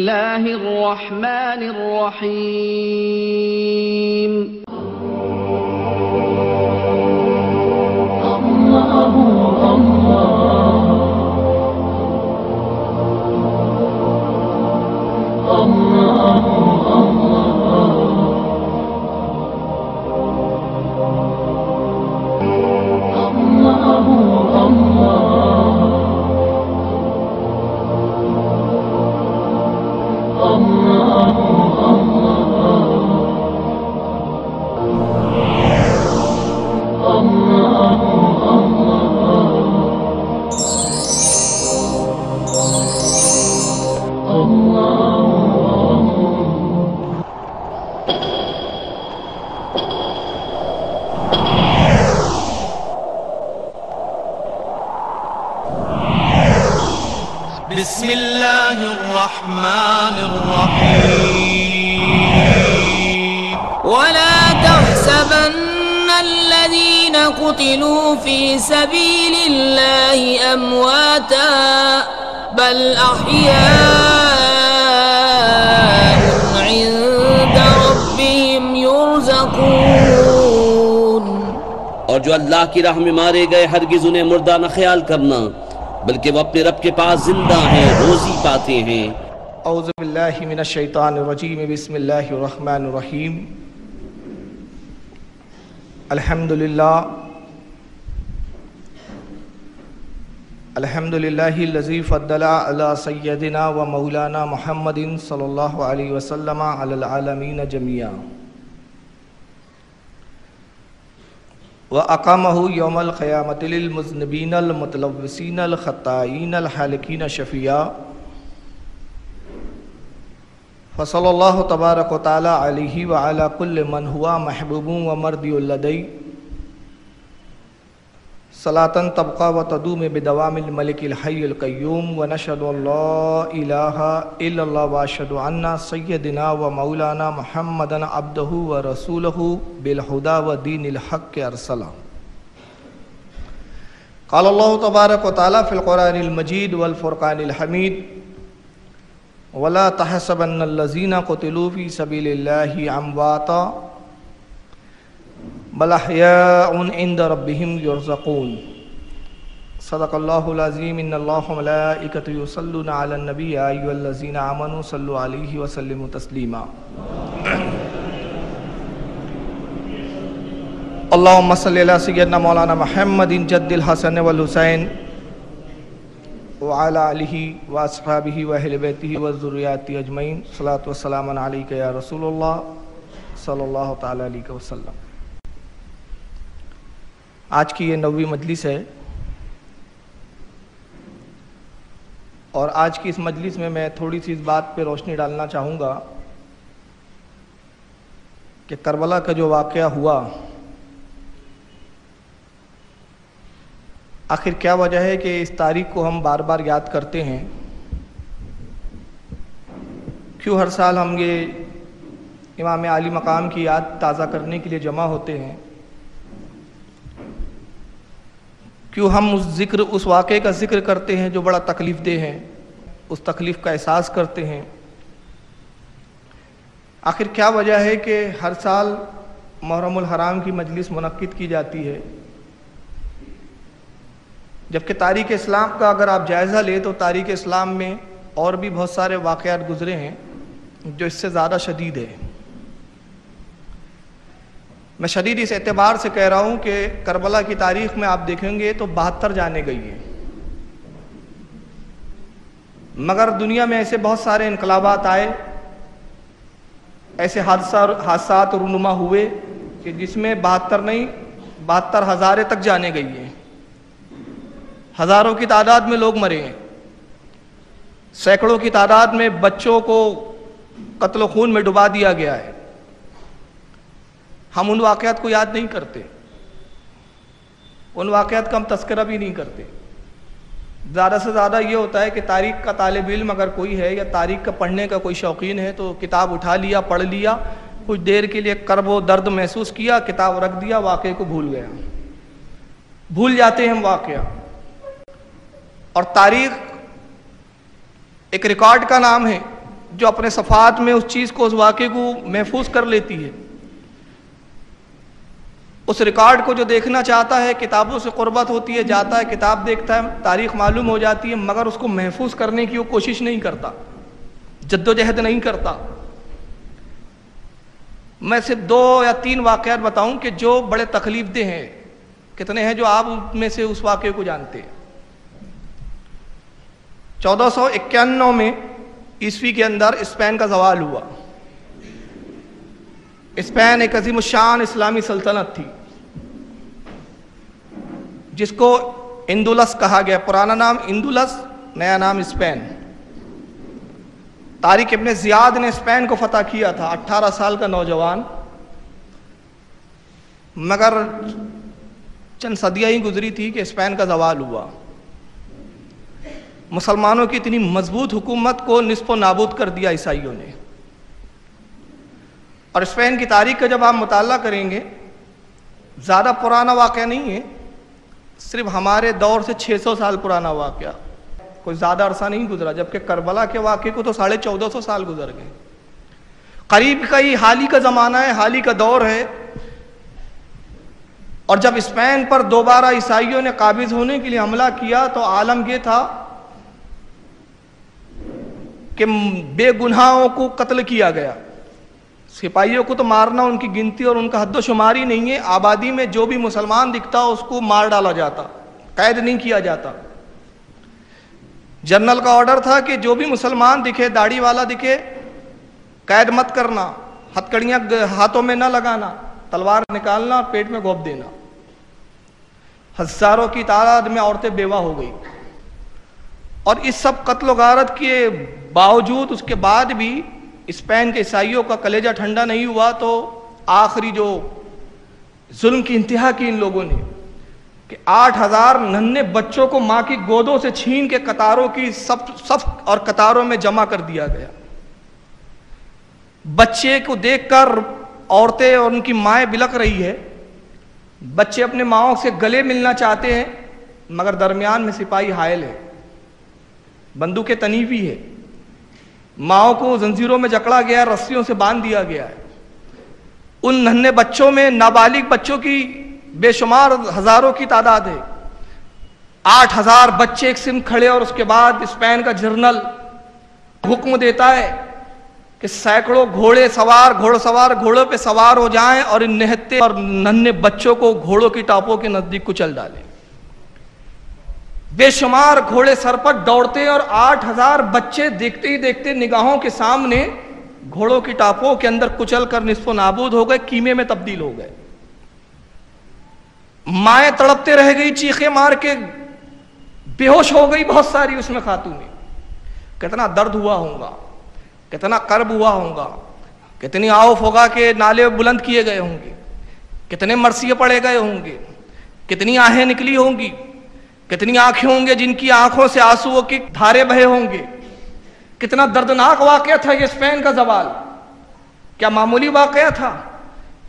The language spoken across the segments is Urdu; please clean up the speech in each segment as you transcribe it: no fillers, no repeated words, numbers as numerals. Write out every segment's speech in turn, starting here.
الله الرحمن الرحيم بسم الله الرحمن الرحيم ولا تحسبن الذين قتلوا في سبيل الله أمواتا بل أحياء عند ربهم يرزقون. اور جو اللہ کی راہ میں مارے گئے ہرگز انہیں مردہ نہ خیال کرنا، بلکہ وہ اپنے رب کے پاس زندہ ہیں، روزی پاتے ہیں۔ اعوذ باللہ من الشیطان الرجیم، بسم اللہ الرحمن الرحیم۔ الحمدللہ الذی فضل علی سیدنا و مولانا محمد صلی اللہ علیہ وسلم علی العالمین جميعا وَأَقَامَهُ يَوْمَ الْقِيَامَةِ لِلْمُذْنِبِينَ الْمُتَلَوِّثِينَ الْخَطَّائِينَ الْحَالِقِينَ شَفِيعًا فصلی اللہ تبارک و تعالی علیہ وعلی کل من ہوا محبوب و مرضی لدیہ صلاۃً تبقى وتدوم بدوام الملک الحی القیوم ونشهد ان لا الہ الا اللہ واشهد ان سیدنا و مولانا محمدا عبدہ ورسولہ بالہدی ودین الحق ارسلہ۔ قال اللہ تبارک و تعالی فی القرآن المجید والفرقان الحمید ولا تحسبن الذین قتلوا فی سبیل اللہ امواتا بل احیاء عند ربهم یرزقون۔ صدق اللہ العظیم۔ ان اللہ وملائکتہ یصلون علی النبی یا ایھا الذین آمنوا صلوا علیہ وسلموا تسلیما۔ اللہم صلی علی سیدنا مولانا محمد جد الحسن والحسین وعلی آلہ واصحابہ واہل بیتہ وذریاتہ اجمعین۔ صلاۃ والسلام علیک یا رسول اللہ صلی اللہ تعالی علیہ وسلم۔ آج کی یہ 9ویں مجلس ہے، اور آج کی اس مجلس میں تھوڑی سی اس بات پہ روشنی ڈالنا چاہوں گا کہ کربلا کا جو واقعہ ہوا، آخر کیا وجہ ہے کہ اس تاریخ کو ہم بار بار یاد کرتے ہیں؟ کیوں ہر سال ہم یہ امام عالی مقام کی یاد تازہ کرنے کے لیے جمع ہوتے ہیں؟ کیوں ہم اس واقعے کا ذکر کرتے ہیں جو بڑا تکلیف دہ ہے، اس تکلیف کا احساس کرتے ہیں؟ آخر کیا وجہ ہے کہ ہر سال محرم الحرام کی مجلس منعقد کی جاتی ہے، جبکہ تاریخ اسلام کا اگر آپ جائزہ لیں تو تاریخ اسلام میں اور بھی بہت سارے واقعات گزرے ہیں جو اس سے زیادہ شدید ہے۔ میں شدید اس اعتبار سے کہہ رہا ہوں کہ کربلا کی تاریخ میں آپ دیکھیں گے تو 72 جانیں گئی ہیں، مگر دنیا میں ایسے بہت سارے انقلابات آئے، ایسے حادثات رونما ہوئے کہ جس میں 72 نہیں 72,000 تک جانے گئی ہیں، ہزاروں کی تعداد میں لوگ مرے ہیں، سینکڑوں کی تعداد میں بچوں کو قتل و خون میں ڈبا دیا گیا ہے۔ ہم ان واقعات کو یاد نہیں کرتے، ان واقعات کا ہم تذکرہ بھی نہیں کرتے۔ زیادہ سے زیادہ یہ ہوتا ہے کہ تاریخ کا طالب علم اگر کوئی ہے یا تاریخ کا پڑھنے کا کوئی شوقین ہے تو کتاب اٹھا لیا، پڑھ لیا، کچھ دیر کے لیے کرب و درد محسوس کیا، کتاب رکھ دیا، واقعے کو بھول گیا، بھول جاتے ہیں ہم واقعہ۔ اور تاریخ ایک ریکارڈ کا نام ہے، جو اپنے صفحات میں اس چیز کو، اس واقعے کو محفوظ کر لیتی ہے، اس ریکارڈ کو جو دیکھنا چاہتا ہے، کتابوں سے قربت ہوتی ہے، جاتا ہے کتاب دیکھتا ہے، تاریخ معلوم ہو جاتی ہے، مگر اس کو محفوظ کرنے کی وہ کوشش نہیں کرتا، جد و جہد نہیں کرتا۔ میں صرف 2 یا 3 واقعات بتاؤں کہ جو بڑے تکلیف دہ ہیں۔ کتنے ہیں جو آپ میں سے اس واقعے کو جانتے ہیں؟ 1491 میں عیسوی کے اندر اسپین کا زوال ہوا۔ اسپین ایک عظیم الشان اسلامی سلطنت تھی جس کو اندلس کہا گیا، پرانا نام اندلس، نیا نام اسپین۔ طارق ابن زیاد نے اسپین کو فتح کیا تھا، 18 سال کا نوجوان، مگر چند صدیاں ہی گزری تھی کہ اسپین کا زوال ہوا۔ مسلمانوں کی اتنی مضبوط حکومت کو نصف و نابود کر دیا عیسائیوں نے۔ اور اسپین کی تاریخ کا جب آپ مطالعہ کریں گے، زیادہ پرانا واقعہ نہیں ہے، صرف ہمارے دور سے 600 سال پرانا واقعہ، کوئی زیادہ عرصہ نہیں گزرا، جبکہ کربلا کے واقعے کو تو 1450 سال گزر گئے۔ قریب کا ہی حال ہی کا زمانہ ہے، حال ہی کا دور ہے۔ اور جب اسپین پر دوبارہ عیسائیوں نے قابض ہونے کے لیے حملہ کیا تو عالم یہ تھا کہ بے گناہوں کو قتل کیا گیا۔ سپاہیوں کو تو مارنا ان کی گنتی اور ان کا حد و شمار ہی نہیں ہے، آبادی میں جو بھی مسلمان دکھتا اس کو مار ڈالا جاتا، قید نہیں کیا جاتا۔ جنرل کا آرڈر تھا کہ جو بھی مسلمان دکھے، داڑھی والا دکھے، قید مت کرنا، ہتکڑیاں ہاتھوں میں نہ لگانا، تلوار نکالنا اور پیٹ میں گھونپ دینا۔ ہزاروں کی تعداد میں عورتیں بیوہ ہو گئی۔ اور اس سب قتل و غارت کے باوجود، اس کے بعد بھی اسپین کے عیسائیوں کا کلیجہ ٹھنڈا نہیں ہوا، تو آخری جو ظلم کی انتہا کی ان لوگوں نے کہ 8000 ننھے بچوں کو ماں کی گودوں سے چھین کے قطاروں کی صف اور قطاروں میں جمع کر دیا گیا۔ بچے کو دیکھ کر عورتیں اور ان کی مائیں بلک رہی ہے، بچے اپنے ماؤں سے گلے ملنا چاہتے ہیں، مگر درمیان میں سپاہی حائل ہے، بندوقیں تنی ہوئی ہے، ماؤں کو زنجیروں میں جکڑا گیا، رسیوں سے باندھ دیا گیا ہے۔ ان ننھے بچوں میں نابالغ بچوں کی بے شمار ہزاروں کی تعداد ہے۔ 8000 بچے ایک سمت کھڑے، اور اس کے بعد اسپین کا جنرل حکم دیتا ہے کہ سینکڑوں گھوڑ سوار گھوڑوں پہ سوار ہو جائیں اور ان نہتے اور ننھے بچوں کو گھوڑوں کی ٹاپوں کے نزدیک کچل ڈالیں۔ بے شمار گھوڑے سر پر دوڑتے اور 8000 بچے دیکھتے ہی دیکھتے نگاہوں کے سامنے گھوڑوں کی ٹاپوں کے اندر کچل کر نصف و نابود ہو گئے، کیمے میں تبدیل ہو گئے۔ مائیں تڑپتے رہ گئی، چیخیں مار کے بے ہوش ہو گئی بہت ساری اس میں خاتونیں۔ کتنا درد ہوا ہوگا، کتنا کرب ہوا ہوگا، کتنی آؤف ہوگا کہ نالے بلند کیے گئے ہوں گے، کتنے مرثیے پڑے گئے ہوں گے، کتنی آہیں نکلی ہوں گی، کتنی آنکھیں ہوں گے جن کی آنکھوں سے آنسوؤں کی دھارے بہے ہوں گے۔ کتنا دردناک واقعہ تھا یہ اسپین کا زوال، کیا معمولی واقعہ تھا؟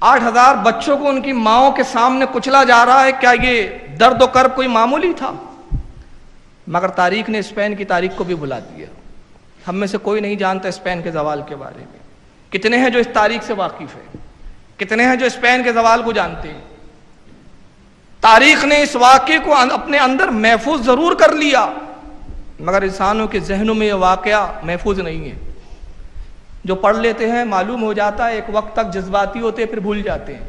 8000 بچوں کو ان کی ماؤں کے سامنے کچلا جا رہا ہے، کیا یہ درد و کرب کوئی معمولی تھا؟ مگر تاریخ نے اسپین کی تاریخ کو بھی بھلا دیا۔ ہم میں سے کوئی نہیں جانتا اسپین کے زوال کے بارے میں۔ کتنے ہیں جو اس تاریخ سے واقف ہیں؟ کتنے ہیں جو اسپین کے زوال کو جانتے ہیں؟ تاریخ نے اس واقعے کو اپنے اندر محفوظ ضرور کر لیا، مگر انسانوں کے ذہنوں میں یہ واقعہ محفوظ نہیں ہے۔ جو پڑھ لیتے ہیں معلوم ہو جاتا ہے، ایک وقت تک جذباتی ہوتے پھر بھول جاتے ہیں۔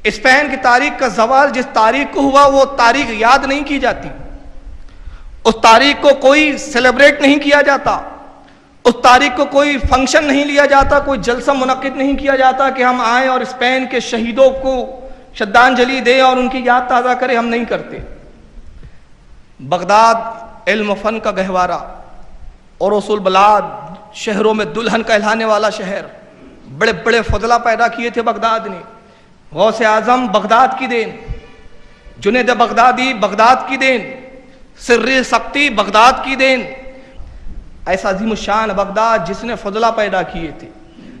اسپین کی تاریخ کا زوال جس تاریخ کو ہوا وہ تاریخ یاد نہیں کی جاتی، اس تاریخ کو کوئی سیلیبریٹ نہیں کیا جاتا، اس تاریخ کو کوئی فنکشن نہیں لیا جاتا، کوئی جلسہ منعقد نہیں کیا جاتا کہ ہم آئیں اور اسپین کے شہیدوں کو شرਧਾਂجلی دیں اور ان کی یاد تازہ کریں۔ ہم نہیں کرتے۔ بغداد علم و فن کا گہوارہ اور رسول بلاد، شہروں میں دلہن کہلانے والا شہر، بڑے بڑے فضلہ پیدا کیے تھے بغداد نے۔ غوث اعظم بغداد کی دین، جنید بغدادی بغداد کی دین، سری سختی بغداد کی دین۔ ایسا عظیم الشان بغداد جس نے فضلہ پیدا کیے تھے،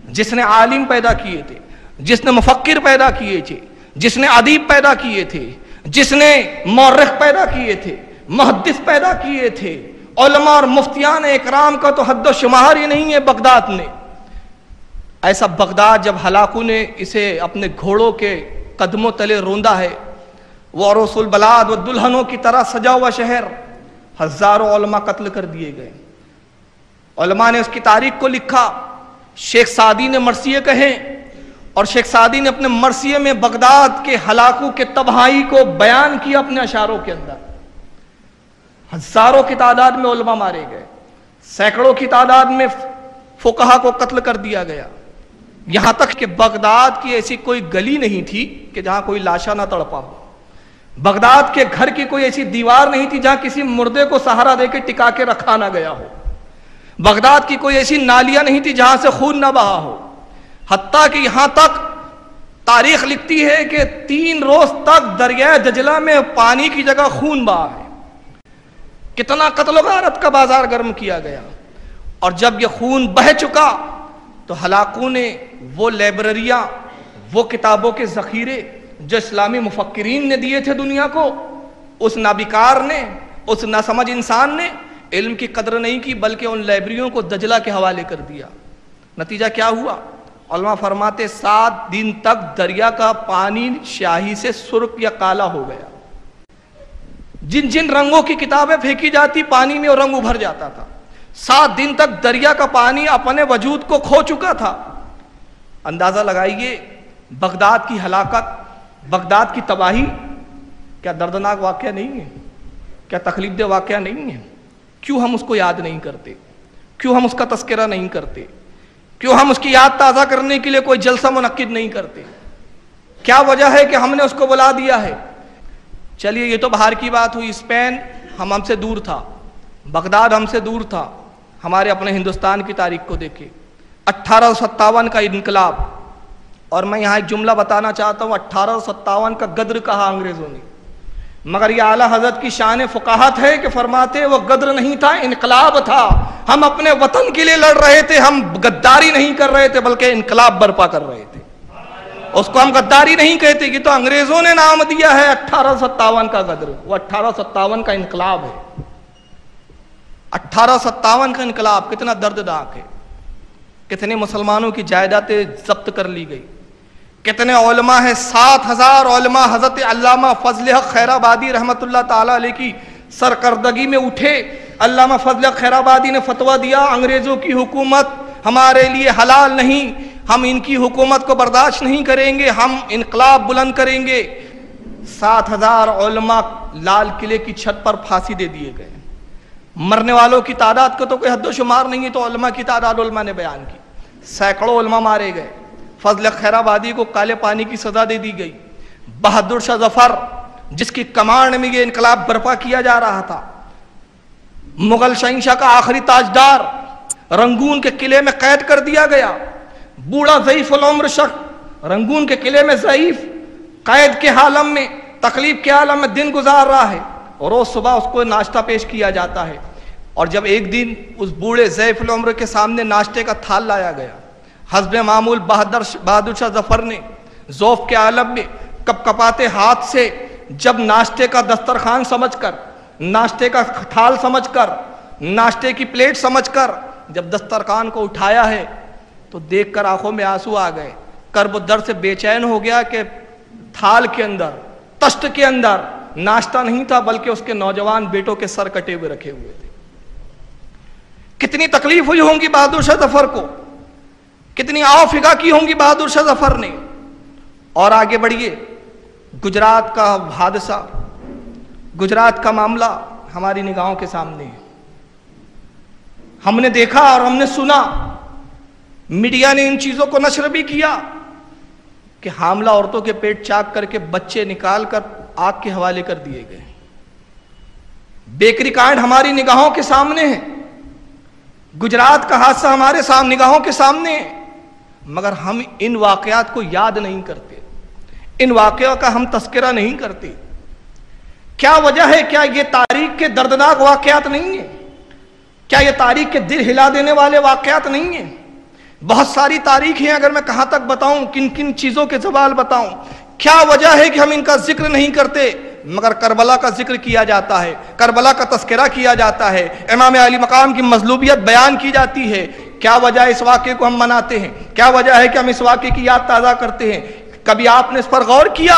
جس نے عالم پیدا کیے تھے، جس نے مفکر پیدا کیے تھے، جس نے ادیب پیدا کیے تھے، جس نے مورخ پیدا کیے تھے، محدث پیدا کیے تھے، علماء اور مفتیان اکرام کا تو حد و شمار ہی نہیں ہے بغداد میں. ایسا بغداد جب ہلاکو نے اسے اپنے گھوڑوں کے قدموں تلے روندا ہے، وہ عروس البلاد و دلہنوں کی طرح سجا ہوا شہر، ہزاروں علماء قتل کر دیے گئے. علماء نے اس کی تاریخ کو لکھا. شیخ سعدی نے مرثیے کہیں، اور شیخ سعدی نے اپنے مرثیے میں بغداد کے ہلاکو کے تباہی کو بیان کیا اپنے اشعاروں کے اندر. ہزاروں کی تعداد میں علماء مارے گئے، سینکڑوں کی تعداد میں فقہا کو قتل کر دیا گیا. یہاں تک کہ بغداد کی ایسی کوئی گلی نہیں تھی کہ جہاں کوئی لاشا نہ تڑپا ہو. بغداد کے گھر کی کوئی ایسی دیوار نہیں تھی جہاں کسی مردے کو سہارا دے کے ٹکا کے رکھا نہ گیا ہو. بغداد کی کوئی ایسی نالیاں نہیں تھی جہاں سے خون نہ بہا ہو. حتیٰ کہ یہاں تک تاریخ لکھتی ہے کہ 3 روز تک دریائے دجلہ میں پانی کی جگہ خون بہا ہے. کتنا قتل و غارت کا بازار گرم کیا گیا. اور جب یہ خون بہہ چکا تو ہلاکو نے وہ لائبریریاں، وہ کتابوں کے ذخیرے جو اسلامی مفکرین نے دیے تھے دنیا کو، اس نابیکار نے، اس ناسمجھ انسان نے علم کی قدر نہیں کی، بلکہ ان لائبریریوں کو دجلہ کے حوالے کر دیا. نتیجہ کیا ہوا؟ علماء فرماتے 7 دن تک دریا کا پانی شاہی سے سرخ یا کالا ہو گیا. جن جن رنگوں کی کتابیں پھینکی جاتی پانی میں وہ رنگ ابھر جاتا تھا. 7 دن تک دریا کا پانی اپنے وجود کو کھو چکا تھا. اندازہ لگائیے بغداد کی ہلاکت، بغداد کی تباہی کیا دردناک واقعہ نہیں ہے؟ کیا تکلیف دہ واقعہ نہیں ہے؟ کیوں ہم اس کو یاد نہیں کرتے؟ کیوں ہم اس کا تذکرہ نہیں کرتے؟ کیوں ہم اس کی یاد تازہ کرنے کے لیے کوئی جلسہ منعقد نہیں کرتے؟ کیا وجہ ہے کہ ہم نے اس کو بلا دیا ہے؟ چلیے یہ تو باہر کی بات ہوئی. اسپین ہم سے دور تھا، بغداد ہم سے دور تھا. ہمارے اپنے ہندوستان کی تاریخ کو دیکھیں. 1857 کا انقلاب، اور میں یہاں ایک جملہ بتانا چاہتا ہوں، 1857 کا غدر کہا انگریزوں نے، مگر یہ اعلیٰ حضرت کی شان فقاہت ہے کہ فرماتے وہ غدر نہیں تھا، انقلاب تھا. ہم اپنے وطن کے لیے لڑ رہے تھے، ہم غداری نہیں کر رہے تھے بلکہ انقلاب برپا کر رہے تھے. اس کو ہم غداری نہیں کہتے، یہ تو انگریزوں نے نام دیا ہے 1857 کا غدر. وہ 1857 کا انقلاب ہے. 1857 کا انقلاب کتنا دردناک ہے. کتنے مسلمانوں کی جائیدادیں ضبط کر لی گئی. کتنے علماء ہیں، 7000 علماء حضرت علامہ فضل حق خیر آبادی رحمت اللہ تعالی علیہ کی سرکردگی میں اٹھے. علامہ فضل حق خیر آبادی نے فتویٰ دیا انگریزوں کی حکومت ہمارے لیے حلال نہیں، ہم ان کی حکومت کو برداشت نہیں کریں گے، ہم انقلاب بلند کریں گے. 7000 علماء لال قلعے کی چھت پر پھانسی دے دیے گئے. مرنے والوں کی تعداد کا تو کوئی حد و شمار نہیں ہے، تو علماء کی تعداد علماء نے بیان کی. سینکڑوں علماء مارے گئے. فضل خیر آبادی کو کالے پانی کی سزا دے دی گئی. بہادر شاہ ظفر جس کی کمانڈ میں یہ انقلاب برپا کیا جا رہا تھا، مغل شہنشاہ کا آخری تاجدار رنگون کے قلعے میں قید کر دیا گیا. بوڑھا ضعیف العمر شخص رنگون کے قلعے میں ضعیف، قید کے عالم میں، تکلیف کے عالم میں دن گزار رہا ہے. اور روز صبح اس کو ناشتہ پیش کیا جاتا ہے. اور جب ایک دن اس بوڑھے ضعیف العمر کے سامنے ناشتے کا تھال لایا گیا، حسب معمول بہادر شاہ ظفر نے ذوف کے عالم میں کپ کپاتے ہاتھ سے جب ناشتے کا دسترخوان سمجھ کر، ناشتے کا تھال سمجھ کر، ناشتے کی پلیٹ سمجھ کر جب دسترخوان کو اٹھایا ہے تو دیکھ کر آنکھوں میں آنسو آ گئے. کرب و درد سے بے چین ہو گیا کہ تھال کے اندر، تشت کے اندر ناشتہ نہیں تھا بلکہ اس کے نوجوان بیٹوں کے سر کٹے ہوئے رکھے ہوئے تھے. کتنی تکلیف ہوئی ہوں گی بہادر شاہ ظفر کو، کتنی آو فگا کی ہوں گی بہادر شاہ ظفر نے. اور آگے بڑھیے، گجرات کا حادثہ، گجرات کا معاملہ ہماری نگاہوں کے سامنے ہے. ہم نے دیکھا اور ہم نے سنا، میڈیا نے ان چیزوں کو نشر بھی کیا کہ حاملہ عورتوں کے پیٹ چاک کر کے بچے نکال کر آگ کے حوالے کر دیے گئے. بیکری کانڈ ہماری نگاہوں کے سامنے ہے. گجرات کا حادثہ ہمارے نگاہوں کے سامنے ہے، مگر ہم ان واقعات کو یاد نہیں کرتے، ان واقعات کا ہم تذکرہ نہیں کرتے. کیا وجہ ہے؟ کیا یہ تاریخ کے دردناک واقعات نہیں ہیں؟ کیا یہ تاریخ کے دل ہلا دینے والے واقعات نہیں ہیں؟ بہت ساری تاریخ ہیں، اگر میں کہاں تک بتاؤں، کن کن چیزوں کے زوال بتاؤں. کیا وجہ ہے کہ ہم ان کا ذکر نہیں کرتے؟ مگر کربلا کا ذکر کیا جاتا ہے، کربلا کا تذکرہ کیا جاتا ہے، امام علی مقام کی مظلومیت بیان کی جاتی ہے۔ کیا وجہ ہے اس واقعے کو ہم مناتے ہیں؟ کیا وجہ ہے کہ ہم اس واقعے کی یاد تازہ کرتے ہیں؟ کبھی آپ نے اس پر غور کیا؟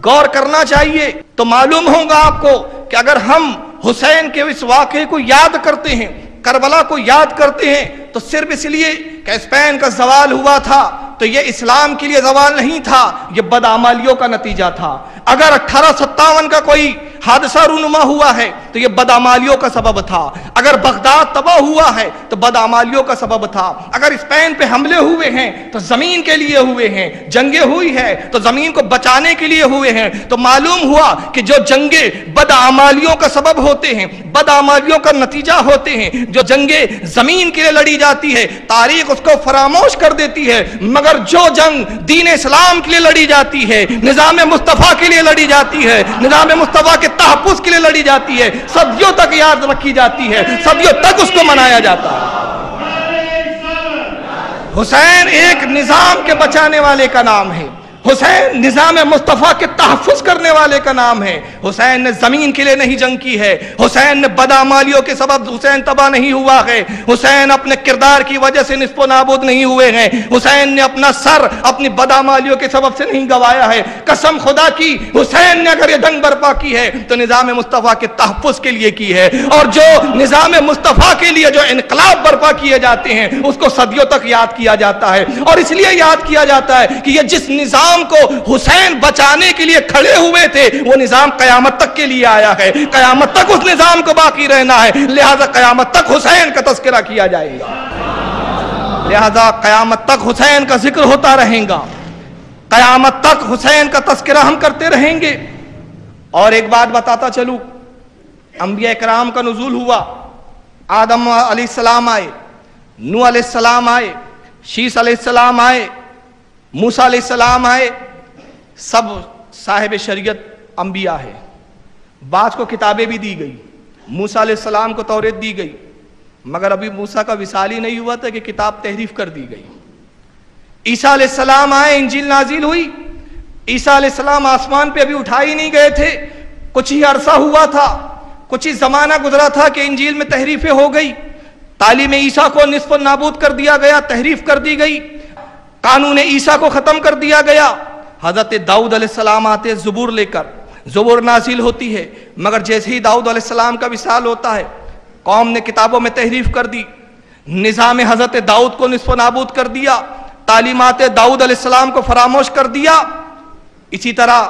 غور کرنا چاہیے تو معلوم ہوگا آپ کو کہ اگر ہم حسین کے اس واقعے کو یاد کرتے ہیں، کربلا کو یاد کرتے ہیں، تو صرف اس لیے کہ اسپین کا زوال ہوا تھا تو یہ اسلام کے لیے زوال نہیں تھا، یہ بدعمالیوں کا نتیجہ تھا۔ اگر 1857 کا کوئی حادثہ رونما ہوا ہے تو یہ بدعمالیوں کا سبب تھا۔ اگر بغداد تباہ ہوا ہے تو بدعمالیوں کا سبب تھا۔ اگر اسپین پہ حملے ہوئے ہیں تو زمین کے لیے ہوئے ہیں، جنگیں ہوئی ہے تو زمین کو بچانے کے لیے ہوئے ہیں۔ تو معلوم ہوا کہ جو جنگیں بدعمالیوں کا سبب ہوتے ہیں، بدعمالیوں کا نتیجہ ہوتے ہیں، جو جنگیں زمین کے لیے لڑی جاتی ہے تاریخ اس کو فراموش کر دیتی ہے، مگر جو جنگ دین اسلام کے لیے لڑی جاتی ہے، نظام مصطفیٰ کے لیے لڑی جاتی ہے، نظام مصطفیٰ کے تحفظ کے لیے لڑی جاتی ہے، صدیوں تک یاد رکھی جاتی ہے، صدیوں تک اس کو منایا جاتا ہے۔ حسین ایک نظام کے بچانے والے کا نام ہے، حسین نظام مصطفیٰ کے تحفظ کرنے والے کا نام ہے۔ حسین نے زمین کے لیے نہیں جنگ کی ہے، حسین نے بدعمالیوں کے سبب حسین تباہ نہیں ہوا ہے، حسین اپنے کردار کی وجہ سے نصف و نابود نہیں ہوئے ہیں، حسین نے اپنا سر اپنی بدعمالیوں کے سبب سے نہیں گوایا ہے۔ قسم خدا کی حسین نے اگر یہ جنگ برپا کی ہے تو نظام مصطفیٰ کے تحفظ کے لیے کی ہے، اور جو نظام مصطفیٰ کے لیے جو انقلاب برپا کیے جاتے ہیں اس کو صدیوں تک یاد کیا جاتا ہے، اور اس لیے یاد کیا جاتا ہے کہ یہ جس نظام کو حسین بچانے کے لیے کھڑے ہوئے تھے وہ نظام قیامت تک کے لیے آیا ہے، قیامت تک اس نظام کو باقی رہنا ہے، لہذا قیامت تک حسین کا تذکرہ کیا جائے گا، لہذا قیامت تک حسین کا ذکر ہوتا رہے گا، قیامت تک حسین کا تذکرہ ہم کرتے رہیں گے۔ اور ایک بات بتاتا چلوں، انبیاء کرام کا نزول ہوا، آدم علیہ السلام آئے، نوح علیہ السلام آئے، شیس علیہ السلام آئے، موسیٰ علیہ السلام آئے، سب صاحب شریعت انبیاء ہے۔ بعض کو کتابیں بھی دی گئی، موسیٰ علیہ السلام کو توریت دی گئی، مگر ابھی موسیٰ کا وصال ہی نہیں ہوا تھا کہ کتاب تحریف کر دی گئی۔ عیسیٰ علیہ السلام آئے، انجیل نازل ہوئی، عیسیٰ علیہ السلام آسمان پہ ابھی اٹھا ہی نہیں گئے تھے، کچھ ہی عرصہ ہوا تھا، کچھ ہی زمانہ گزرا تھا کہ انجیل میں تحریفیں ہو گئی، تعلیم عیسیٰ کو نصف و نابود کر دیا گیا، تحریف کر دی گئی، قانون عیسیٰ کو ختم کر دیا گیا۔ حضرت داؤد علیہ السلام آتے زبور لے کر، زبور نازل ہوتی ہے، مگر جیسے ہی داؤد علیہ السلام کا وصال ہوتا ہے قوم نے کتابوں میں تحریف کر دی، نظام حضرت داؤد کو نصف و نابود کر دیا، تعلیمات داؤد علیہ السلام کو فراموش کر دیا۔ اسی طرح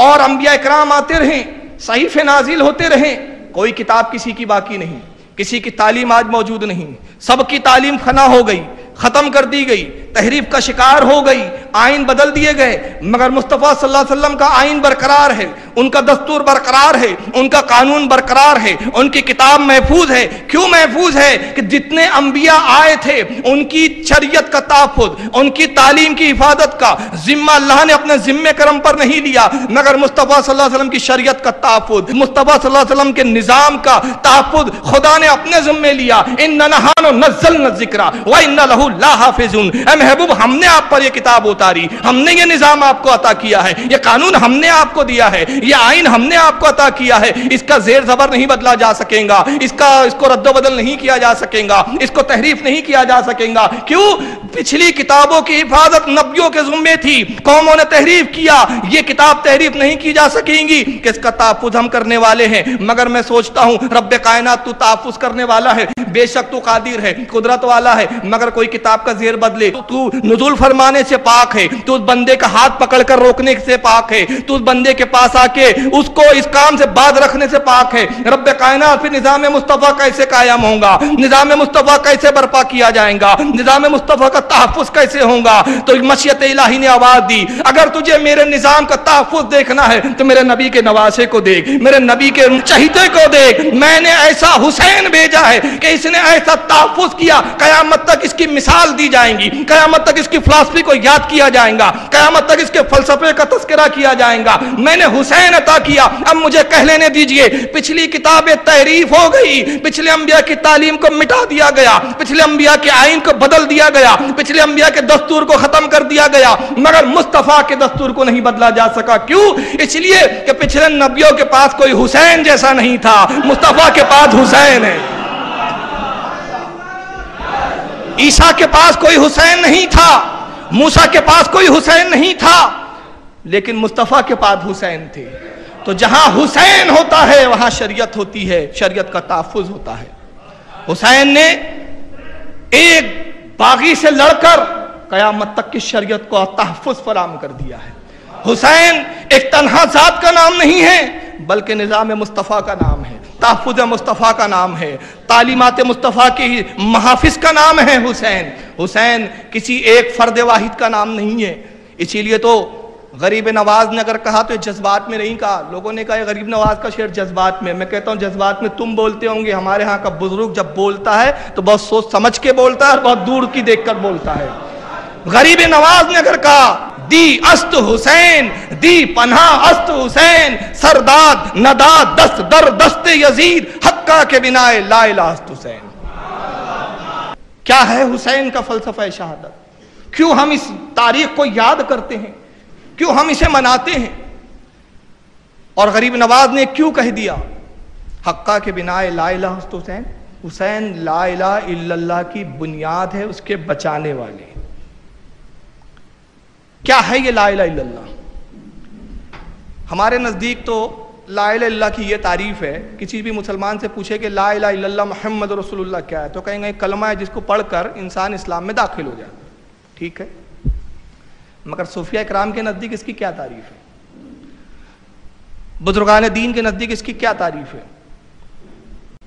اور انبیاء اکرام آتے رہیں، صحیفے نازل ہوتے رہیں، کوئی کتاب کسی کی باقی نہیں، کسی کی تعلیم آج موجود نہیں، سب کی تعلیم فنا ہو گئی، ختم کر دی گئی، تحریف کا شکار ہو گئی، آئین بدل دیے گئے، مگر مصطفیٰ صلی اللہ علیہ وسلم کا آئین برقرار ہے، ان کا دستور برقرار ہے، ان کا قانون برقرار ہے، ان کی کتاب محفوظ ہے۔ کیوں محفوظ ہے؟ کہ جتنے انبیاء آئے تھے ان کی شریعت کا تحفظ، ان کی تعلیم کی حفاظت کا ذمہ اللہ نے اپنے ذمہ کرم پر نہیں لیا، مگر مصطفیٰ صلی اللہ علیہ وسلم کی شریعت کا تحفظ، مصطفیٰ صلی اللہ علیہ وسلم کے نظام کا تحفظ خدا نے اپنے ذمہ لیا۔ اِنَّا نَحْنُ نَزَّلْنَا الذِّكْرَ وَإِنَّا لَهُ لَحَافِظُونَ۔ اے محبوب، ہم نے آپ پر یہ کتاب اتاری، ہم نے یہ نظام آپ کو عطا کیا ہے، یہ قانون ہم نے آپ کو دیا ہے، یہ آئین ہم نے آپ کو عطا کیا ہے، اس کا زیر زبر نہیں بدلا جا سکے گا، اس کو رد و بدل نہیں کیا جا سکے گا، اس کو تحریف نہیں کیا جا سکے گا۔ کیوں؟ پچھلی کتابوں کی حفاظت نبیوں کے ذمے تھی، قوموں نے تحریف کیا، یہ کتاب تحریف نہیں کی جا سکیں گی کہ اس کا تحفظ ہم کرنے والے ہیں۔ مگر میں سوچتا ہوں رب کائنات تو تحفظ کرنے والا ہے، بے شک تو قادر ہے، قدرت والا ہے، مگر کوئی کتاب کا زیر بدلے تو نزول فرمانے سے پاک ہے، تو اس بندے کا ہاتھ پکڑ کر روکنے سے پاک ہے، تو اس بندے کے پاس آ کے اس کو اس کام سے باز رکھنے سے پاک ہے۔ رب کائنات پھر نظام مصطفیٰ کیسے قائم ہوگا، نظام مصطفیٰ کیسے برپا کیا جائے گا، نظام مصطفیٰ کا تحفظ کیسے ہوگا؟ تو مشیت الہی نے آواز دی، اگر تجھے میرے نظام کا تحفظ دیکھنا ہے تو میرے نبی کے نواسے کو دیکھ، میرے نبی کے چہیتے کو دیکھ، میں نے ایسا حسین بھیجا ہے کہ اس نے ایسا تحفظ کیا، قیامت تک اس کی مثال دی جائیں گی، قیامت تک اس کی فلسفی کو یاد کیا کیا جائے گا, قیامت تک اس کے فلسفے کا تذکرہ کیا جائے گا. میں نے حسین عطا کیا, اب مجھے کہہ لینے دیجئے پچھلی کتابیں تحریف ہو گئی, پچھلے انبیاء کی تعلیم کو مٹا دیا گیا, پچھلے انبیاء کے آئین کو بدل دیا گیا, پچھلے انبیاء کے دستور کو ختم کر دیا گیا, مگر مصطفیٰ کے دستور کو نہیں بدلا جا سکا. کیوں؟ اس لیے کہ پچھلے نبیوں کے پاس کوئی حسین جیسا نہیں تھا, مصطفیٰ کے پاس حسین ہے. عیسیٰ کے پاس کوئی حسین نہیں تھا, موسیٰ کے پاس کوئی حسین نہیں تھا, لیکن مصطفیٰ کے پاس حسین تھے. تو جہاں حسین ہوتا ہے وہاں شریعت ہوتی ہے, شریعت کا تحفظ ہوتا ہے. حسین نے ایک باغی سے لڑ کر قیامت تک کی شریعت کو تحفظ فراہم کر دیا ہے. حسین ایک تنہا ذات کا نام نہیں ہے, بلکہ نظام مصطفیٰ کا نام ہے, تحفظ مصطفیٰ کا نام ہے, تعلیمات مصطفیٰ کے محافظ کا نام ہے حسین. حسین کسی ایک فرد واحد کا نام نہیں ہے. اسی لیے تو غریب نواز نے اگر کہا تو جذبات میں نہیں کہا. لوگوں نے کہا یہ غریب نواز کا شعر جذبات میں, میں کہتا ہوں جذبات میں تم بولتے ہوں گے, ہمارے ہاں کا بزرگ جب بولتا ہے تو بہت سوچ سمجھ کے بولتا ہے اور بہت دور کی دیکھ کر بولتا ہے. غریب نواز نے اگر کہا دی است حسین, دی پناہ است حسین, سرداد نداد دست در دست یزید, حقہ کے بنا لا الہ است حسین. کیا ہے حسین کا فلسفہ شہادت؟ کیوں ہم اس تاریخ کو یاد کرتے ہیں, کیوں ہم اسے مناتے ہیں؟ اور غریب نواز نے کیوں کہہ دیا حقہ کے بنا لا الہ است حسین؟ حسین لا الہ الا اللہ کی بنیاد ہے, اس کے بچانے والے. کیا ہے یہ لا الہ الا اللہ؟ ہمارے نزدیک تو لا الہ الا اللہ کی یہ تعریف ہے, کسی بھی مسلمان سے پوچھے کہ لا الہ الا اللہ محمد رسول اللہ کیا ہے تو کہیں گے ایک کلمہ ہے جس کو پڑھ کر انسان اسلام میں داخل ہو جاتا ہے. ٹھیک ہے, مگر صوفیہ اکرام کے نزدیک اس کی کیا تعریف ہے؟ بزرگان دین کے نزدیک اس کی کیا تعریف ہے؟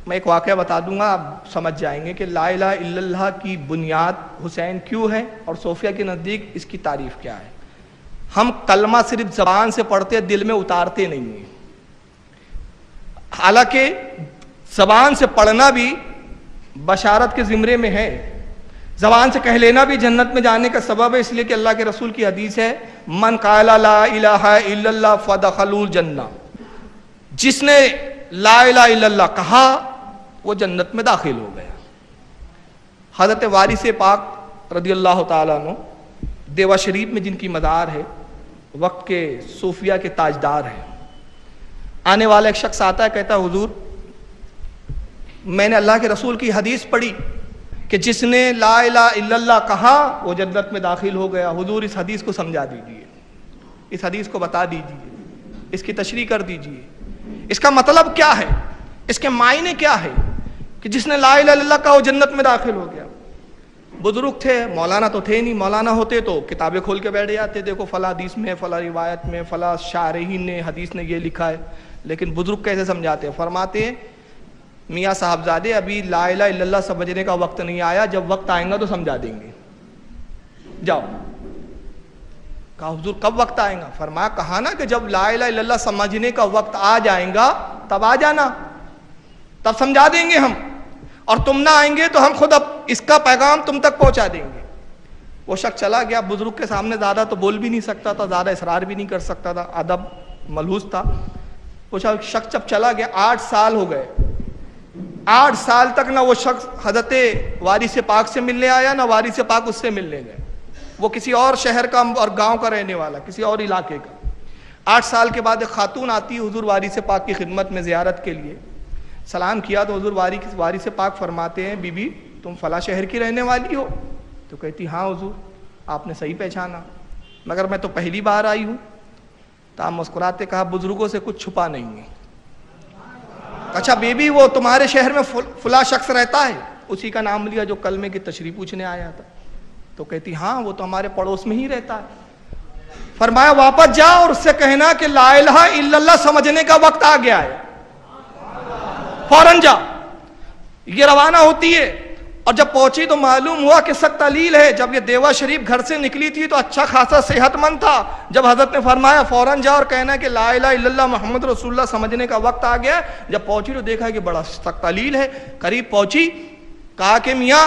میں ایک واقعہ بتا دوں گا, آپ سمجھ جائیں گے کہ لا الہ الا اللہ کی بنیاد حسین کیوں ہے اور صوفیہ کے نزدیک اس کی تعریف کیا ہے. ہم کلمہ صرف زبان سے پڑھتے, دل میں اتارتے نہیں ہیں. حالانکہ زبان سے پڑھنا بھی بشارت کے زمرے میں ہے, زبان سے کہہ لینا بھی جنت میں جانے کا سبب ہے. اس لیے کہ اللہ کے رسول کی حدیث ہے من قال لا الہ الا اللہ فدخلوا الجنہ, جس نے لا الہ الا اللہ کہا وہ جنت میں داخل ہو گیا. حضرت وارث پاک رضی اللہ تعالیٰ عنہ دیوا شریف میں جن کی مزار ہے, وقت کے صوفیہ کے تاجدار ہیں. آنے والا ایک شخص آتا ہے, کہتا ہے حضور میں نے اللہ کے رسول کی حدیث پڑھی کہ جس نے لا الہ الا اللہ کہا وہ جنت میں داخل ہو گیا. حضور اس حدیث کو سمجھا دیجئے, اس حدیث کو بتا دیجئے, اس کی تشریح کر دیجئے. اس کا مطلب کیا ہے, اس کے معنی کیا ہے کہ جس نے لا الہ الا اللہ کہا وہ جنت میں داخل ہو گیا. بزرگ تھے, مولانا تو تھے نہیں, مولانا ہوتے تو کتابیں کھول کے بیٹھ جاتے, دیکھو فلاں حدیث میں, فلاں روایت میں, فلاں شارحین نے حدیث نے یہ لکھا ہے. لیکن بزرگ کیسے سمجھاتے ہیں؟ فرماتے ہیں میاں صاحبزادے ابھی لا الہ الا اللہ سمجھنے کا وقت نہیں آیا, جب وقت آئے گا تو سمجھا دیں گے, جاؤ. کہا حضور کب وقت آئے گا؟ فرمایا کہا نا کہ جب لا الہ الا اللہ سمجھنے کا وقت آ جائیں گا تب آ جانا, تب سمجھا دیں گے ہم, اور تم نہ آئیں گے تو ہم خود اب اس کا پیغام تم تک پہنچا دیں گے. وہ شخص چلا گیا. بزرگ کے سامنے زیادہ تو بول بھی نہیں سکتا تھا, زیادہ اصرار بھی نہیں کر سکتا تھا, ادب ملحوظ تھا. وہ شخص جب چلا گیا 8 سال ہو گئے, 8 سال تک نہ وہ شخص حضرت وارث پاک سے ملنے آیا, نہ وارث پاک اس سے ملنے گئے. وہ کسی اور شہر کا اور گاؤں کا رہنے والا, کسی اور علاقے کا. 8 سال کے بعد ایک خاتون آتی حضور وارث پاک کی خدمت میں زیارت کے لیے. سلام کیا تو حضور وارث پاک فرماتے ہیں بی بی تم فلاں شہر کی رہنے والی ہو؟ تو کہتی ہاں حضور آپ نے صحیح پہچانا, مگر میں تو پہلی بار آئی ہوں. تو آپ مسکراتے کہا بزرگوں سے کچھ چھپا نہیں ہے. اچھا بی بی وہ تمہارے شہر میں فلاں شخص رہتا ہے؟ اسی کا نام لیا جو کلمے کی تشریح پوچھنے آیا تھا. تو کہتی ہاں وہ تو ہمارے پڑوس میں ہی رہتا ہے. فرمایا واپس جا اور اس سے کہنا کہ لا الہ الا اللہ سمجھنے کا وقت آ گیا ہے, فوراً جا. یہ روانہ ہوتی ہے اور جب پہنچی تو معلوم ہوا کہ سخت علیل ہے. جب یہ دیوا شریف گھر سے نکلی تھی تو اچھا خاصا صحت مند تھا. جب حضرت نے فرمایا فوراً جا اور کہنا کہ لا الہ الا اللہ محمد رسول اللہ سمجھنے کا وقت آ گیا, جب پہنچی تو دیکھا کہ بڑا سخت علیل ہے. قریب پہنچی, کہا کہ میاں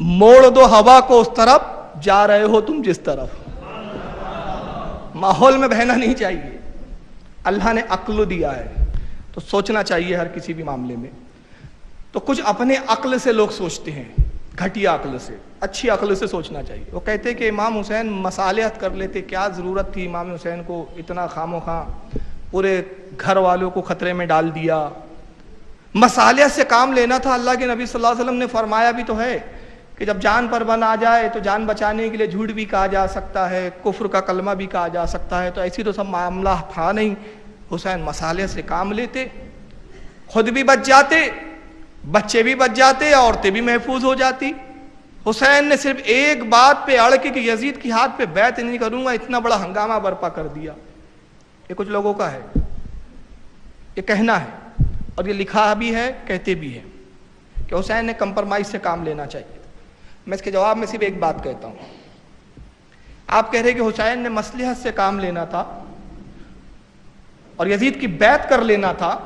موڑ دو ہوا کو اس طرف جا رہے ہو تم جس طرف. ماحول میں بہنا نہیں چاہیے. اللہ نے عقل دیا ہے تو سوچنا چاہیے ہر کسی بھی معاملے میں. تو کچھ اپنے عقل سے لوگ سوچتے ہیں, گھٹیا عقل سے. اچھی عقل سے سوچنا چاہیے. وہ کہتے کہ امام حسین مصالحت کر لیتے, کیا ضرورت تھی امام حسین کو اتنا خام و خواہ پورے گھر والوں کو خطرے میں ڈال دیا. مصالحت سے کام لینا تھا. اللہ کے نبی صلی اللہ علیہ وسلم نے فرمایا بھی تو ہے کہ جب جان پر بن آ جائے تو جان بچانے کے لیے جھوٹ بھی کہا جا سکتا ہے, کفر کا کلمہ بھی کہا جا سکتا ہے. تو ایسی تو سب معاملہ تھا نہیں. حسین مصالحت سے کام لیتے, خود بھی بچ جاتے, بچے بھی بچ جاتے, عورتیں بھی محفوظ ہو جاتی. حسین نے صرف ایک بات پہ اڑ کے کہ یزید کی ہاتھ پہ بیعت نہیں کروں گا, اتنا بڑا ہنگامہ برپا کر دیا. یہ کچھ لوگوں کا ہے, یہ کہنا ہے اور یہ لکھا بھی ہے, کہتے بھی ہیں کہ حسین نے کمپرمائز سے کام لینا چاہیے. میں اس کے جواب میں صرف ایک بات کہتا ہوں. آپ کہہ رہے کہ حسین نے مصلحت سے کام لینا تھا اور یزید کی بیعت کر لینا تھا.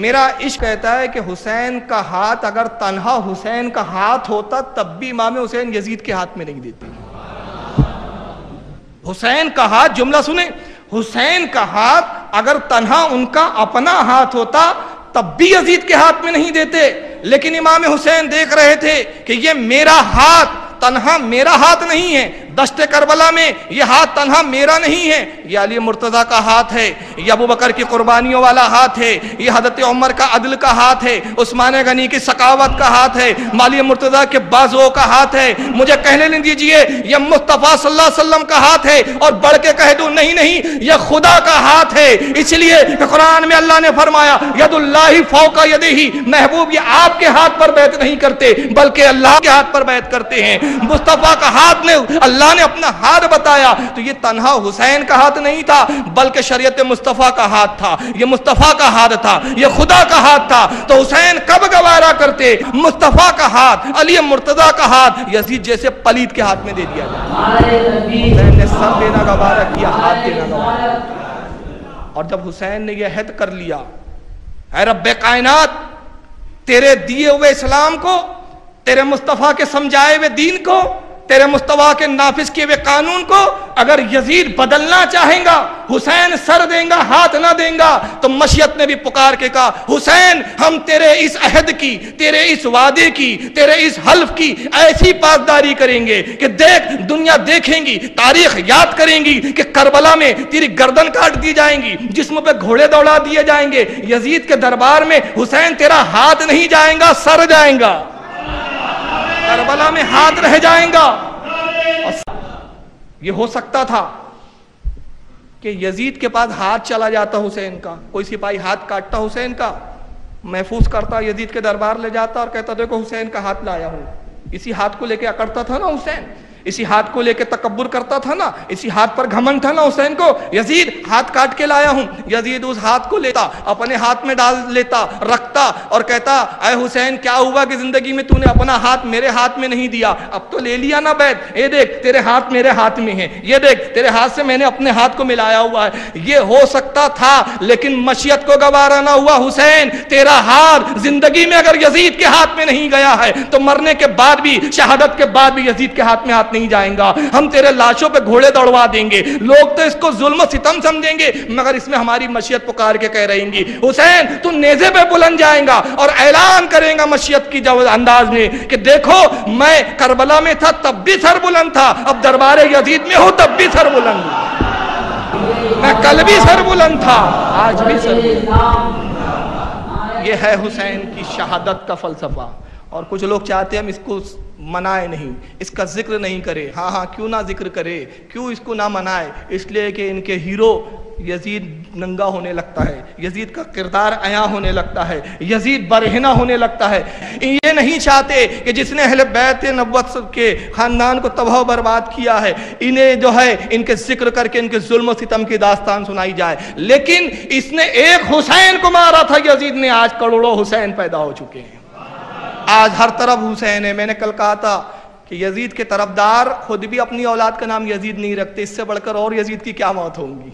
میرا عشق کہتا ہے کہ حسین کا ہاتھ اگر تنہا حسین کا ہاتھ ہوتا تب بھی امام حسین یزید کے ہاتھ میں نہیں دیتے. حسین کا ہاتھ, جملہ سنیں, حسین کا ہاتھ اگر تنہا ان کا اپنا ہاتھ ہوتا تب بھی یزید کے ہاتھ میں نہیں دیتے. لیکن امام حسین دیکھ رہے تھے کہ یہ میرا ہاتھ تنہا میرا ہاتھ نہیں ہے. دشت کربلا میں یہ ہاتھ تنہا میرا نہیں ہے, یہ علی مرتضیٰ کا ہاتھ ہے, یہ ابو بکر کی قربانیوں والا ہاتھ ہے, یہ حضرت عمر کا عدل کا ہاتھ ہے, عثمان غنی کی سخاوت کا ہاتھ ہے, علی مرتضیٰ کے بازوؤں کا ہاتھ ہے. مجھے کہنے نہیں دیجئے یہ مصطفیٰ صلی اللہ علیہ وسلم کا ہاتھ ہے اور بڑھ کے کہہ دوں نہیں نہیں یہ خدا کا ہاتھ ہے. اس لیے کہ قرآن میں اللہ نے فرمایا ید اللہ فوق یدہ, محبوب یہ آپ کے ہاتھ پر بیعت نہیں کرتے بلکہ اللہ کے ہاتھ پر بیعت کرتے ہیں. مصطفیٰ کا ہاتھ نے اللہ نے اپنا ہاتھ بتایا تو یہ تنہا حسین کا ہاتھ نہیں تھا بلکہ شریعت مصطفیٰ کا ہاتھ تھا, یہ مصطفیٰ کا ہاتھ تھا, یہ خدا کا ہاتھ تھا. تو حسین کب گوارا کرتے مصطفیٰ کا ہاتھ, علی مرتضیٰ کا ہاتھ یزید جیسے پلید کے ہاتھ میں دے دیا جائے. حسین نے سر دینا گوارا کیا, ہاتھ دینا گوارا کیا. اور جب حسین نے یہ عہد کر لیا, اے رب کائنات تیرے دیے ہوئے اسلام کو, تیرے مصطفیٰ کے سمجھائے ہوئے دین کو, تیرے مصطفیٰ کے نافذ کیے ہوئے قانون کو اگر یزید بدلنا چاہیں گا, حسین سر دیں گا ہاتھ نہ دیں گا, تو مشیت نے بھی پکار کے کہا حسین ہم تیرے اس عہد کی, تیرے اس وعدے کی, تیرے اس حلف کی ایسی پاسداری کریں گے کہ دیکھ دنیا دیکھیں گی, تاریخ یاد کریں گی کہ کربلا میں تیری گردن کاٹ دی جائیں گی, جسم پہ گھوڑے دوڑا دیے جائیں گے. یزید کے دربار میں حسین تیرا ہاتھ نہیں جائیں گا, سر جائیں گا, کربلا میں ہاتھ رہ جائیں گا. یہ ہو سکتا تھا کہ یزید کے پاس ہاتھ چلا جاتا حسین کا, کوئی سپاہی ہاتھ کاٹتا حسین کا, محفوظ کرتا, یزید کے دربار لے جاتا اور کہتا دیکھو حسین کا ہاتھ لایا ہوں. اسی ہاتھ کو لے کے اکڑتا تھا نا حسین, اسی ہاتھ کو لے کے تکبر کرتا تھا نا, اسی ہاتھ پر گھمنڈ تھا نا حسین کو. یزید ہاتھ کاٹ کے لایا ہوں. یزید اس ہاتھ کو لیتا, اپنے ہاتھ میں ڈال لیتا, رکھتا اور کہتا اے حسین کیا ہوا کہ زندگی میں تو نے اپنا ہاتھ میرے ہاتھ میں نہیں دیا, اب تو لے لیا نا بیعت, یہ دیکھ تیرے ہاتھ میرے ہاتھ میں ہے, یہ دیکھ تیرے ہاتھ سے میں نے اپنے ہاتھ کو ملایا ہوا ہے. یہ ہو سکتا تھا لیکن مشیت کو گوارا نہ ہوا. حسین تیرا ہاتھ زندگی میں اگر یزید کے ہاتھ میں نہیں گیا ہے تو مرنے کے بعد بھی, شہادت کے بعد بھی یزید کے ہاتھ میں ہاتھ نہیں جائیں گا. ہم تیرے لاشوں پہ گھوڑے دوڑوا دیں گے, لوگ تو اس کو ظلم و ستم سمجھیں گے مگر اس میں ہماری مشیت پکار کے کہہ رہیں گی حسین تو نیزے پہ بلند جائیں گا اور اعلان کریں گا مشیت کی انداز میں کہ دیکھو میں کربلا میں تھا تب بھی سر بلند تھا, اب دربار یزید میں ہوں تب بھی سر بلند ہوں, میں کل بھی سر بلند تھا آج بھی سر بلند. یہ ہے حسین کی شہادت کا فلسفہ. اور کچھ لوگ چاہتے ہیں ہم اس کو منائے نہیں, اس کا ذکر نہیں کرے. ہاں کیوں نہ ذکر کرے, کیوں اس کو نہ منائے, اس لیے کہ ان کے ہیرو یزید ننگا ہونے لگتا ہے, یزید کا کردار عیاں ہونے لگتا ہے, یزید برہنہ ہونے لگتا ہے. یہ نہیں چاہتے کہ جس نے اہل بیت نبوت کے خاندان کو تباہ و برباد کیا ہے انہیں جو ہے ان کے ذکر کر کے ان کے ظلم و ستم کی داستان سنائی جائے. لیکن اس نے ایک حسین کو مارا تھا یزید نے, آج کروڑوں حسین پیدا ہو چکے ہیں, آج ہر طرف حسین ہے. میں نے کل کہا تھا کہ یزید کے طرفدار خود بھی اپنی اولاد کا نام یزید نہیں رکھتے, اس سے بڑھ کر اور یزید کی کیا موت ہوگی.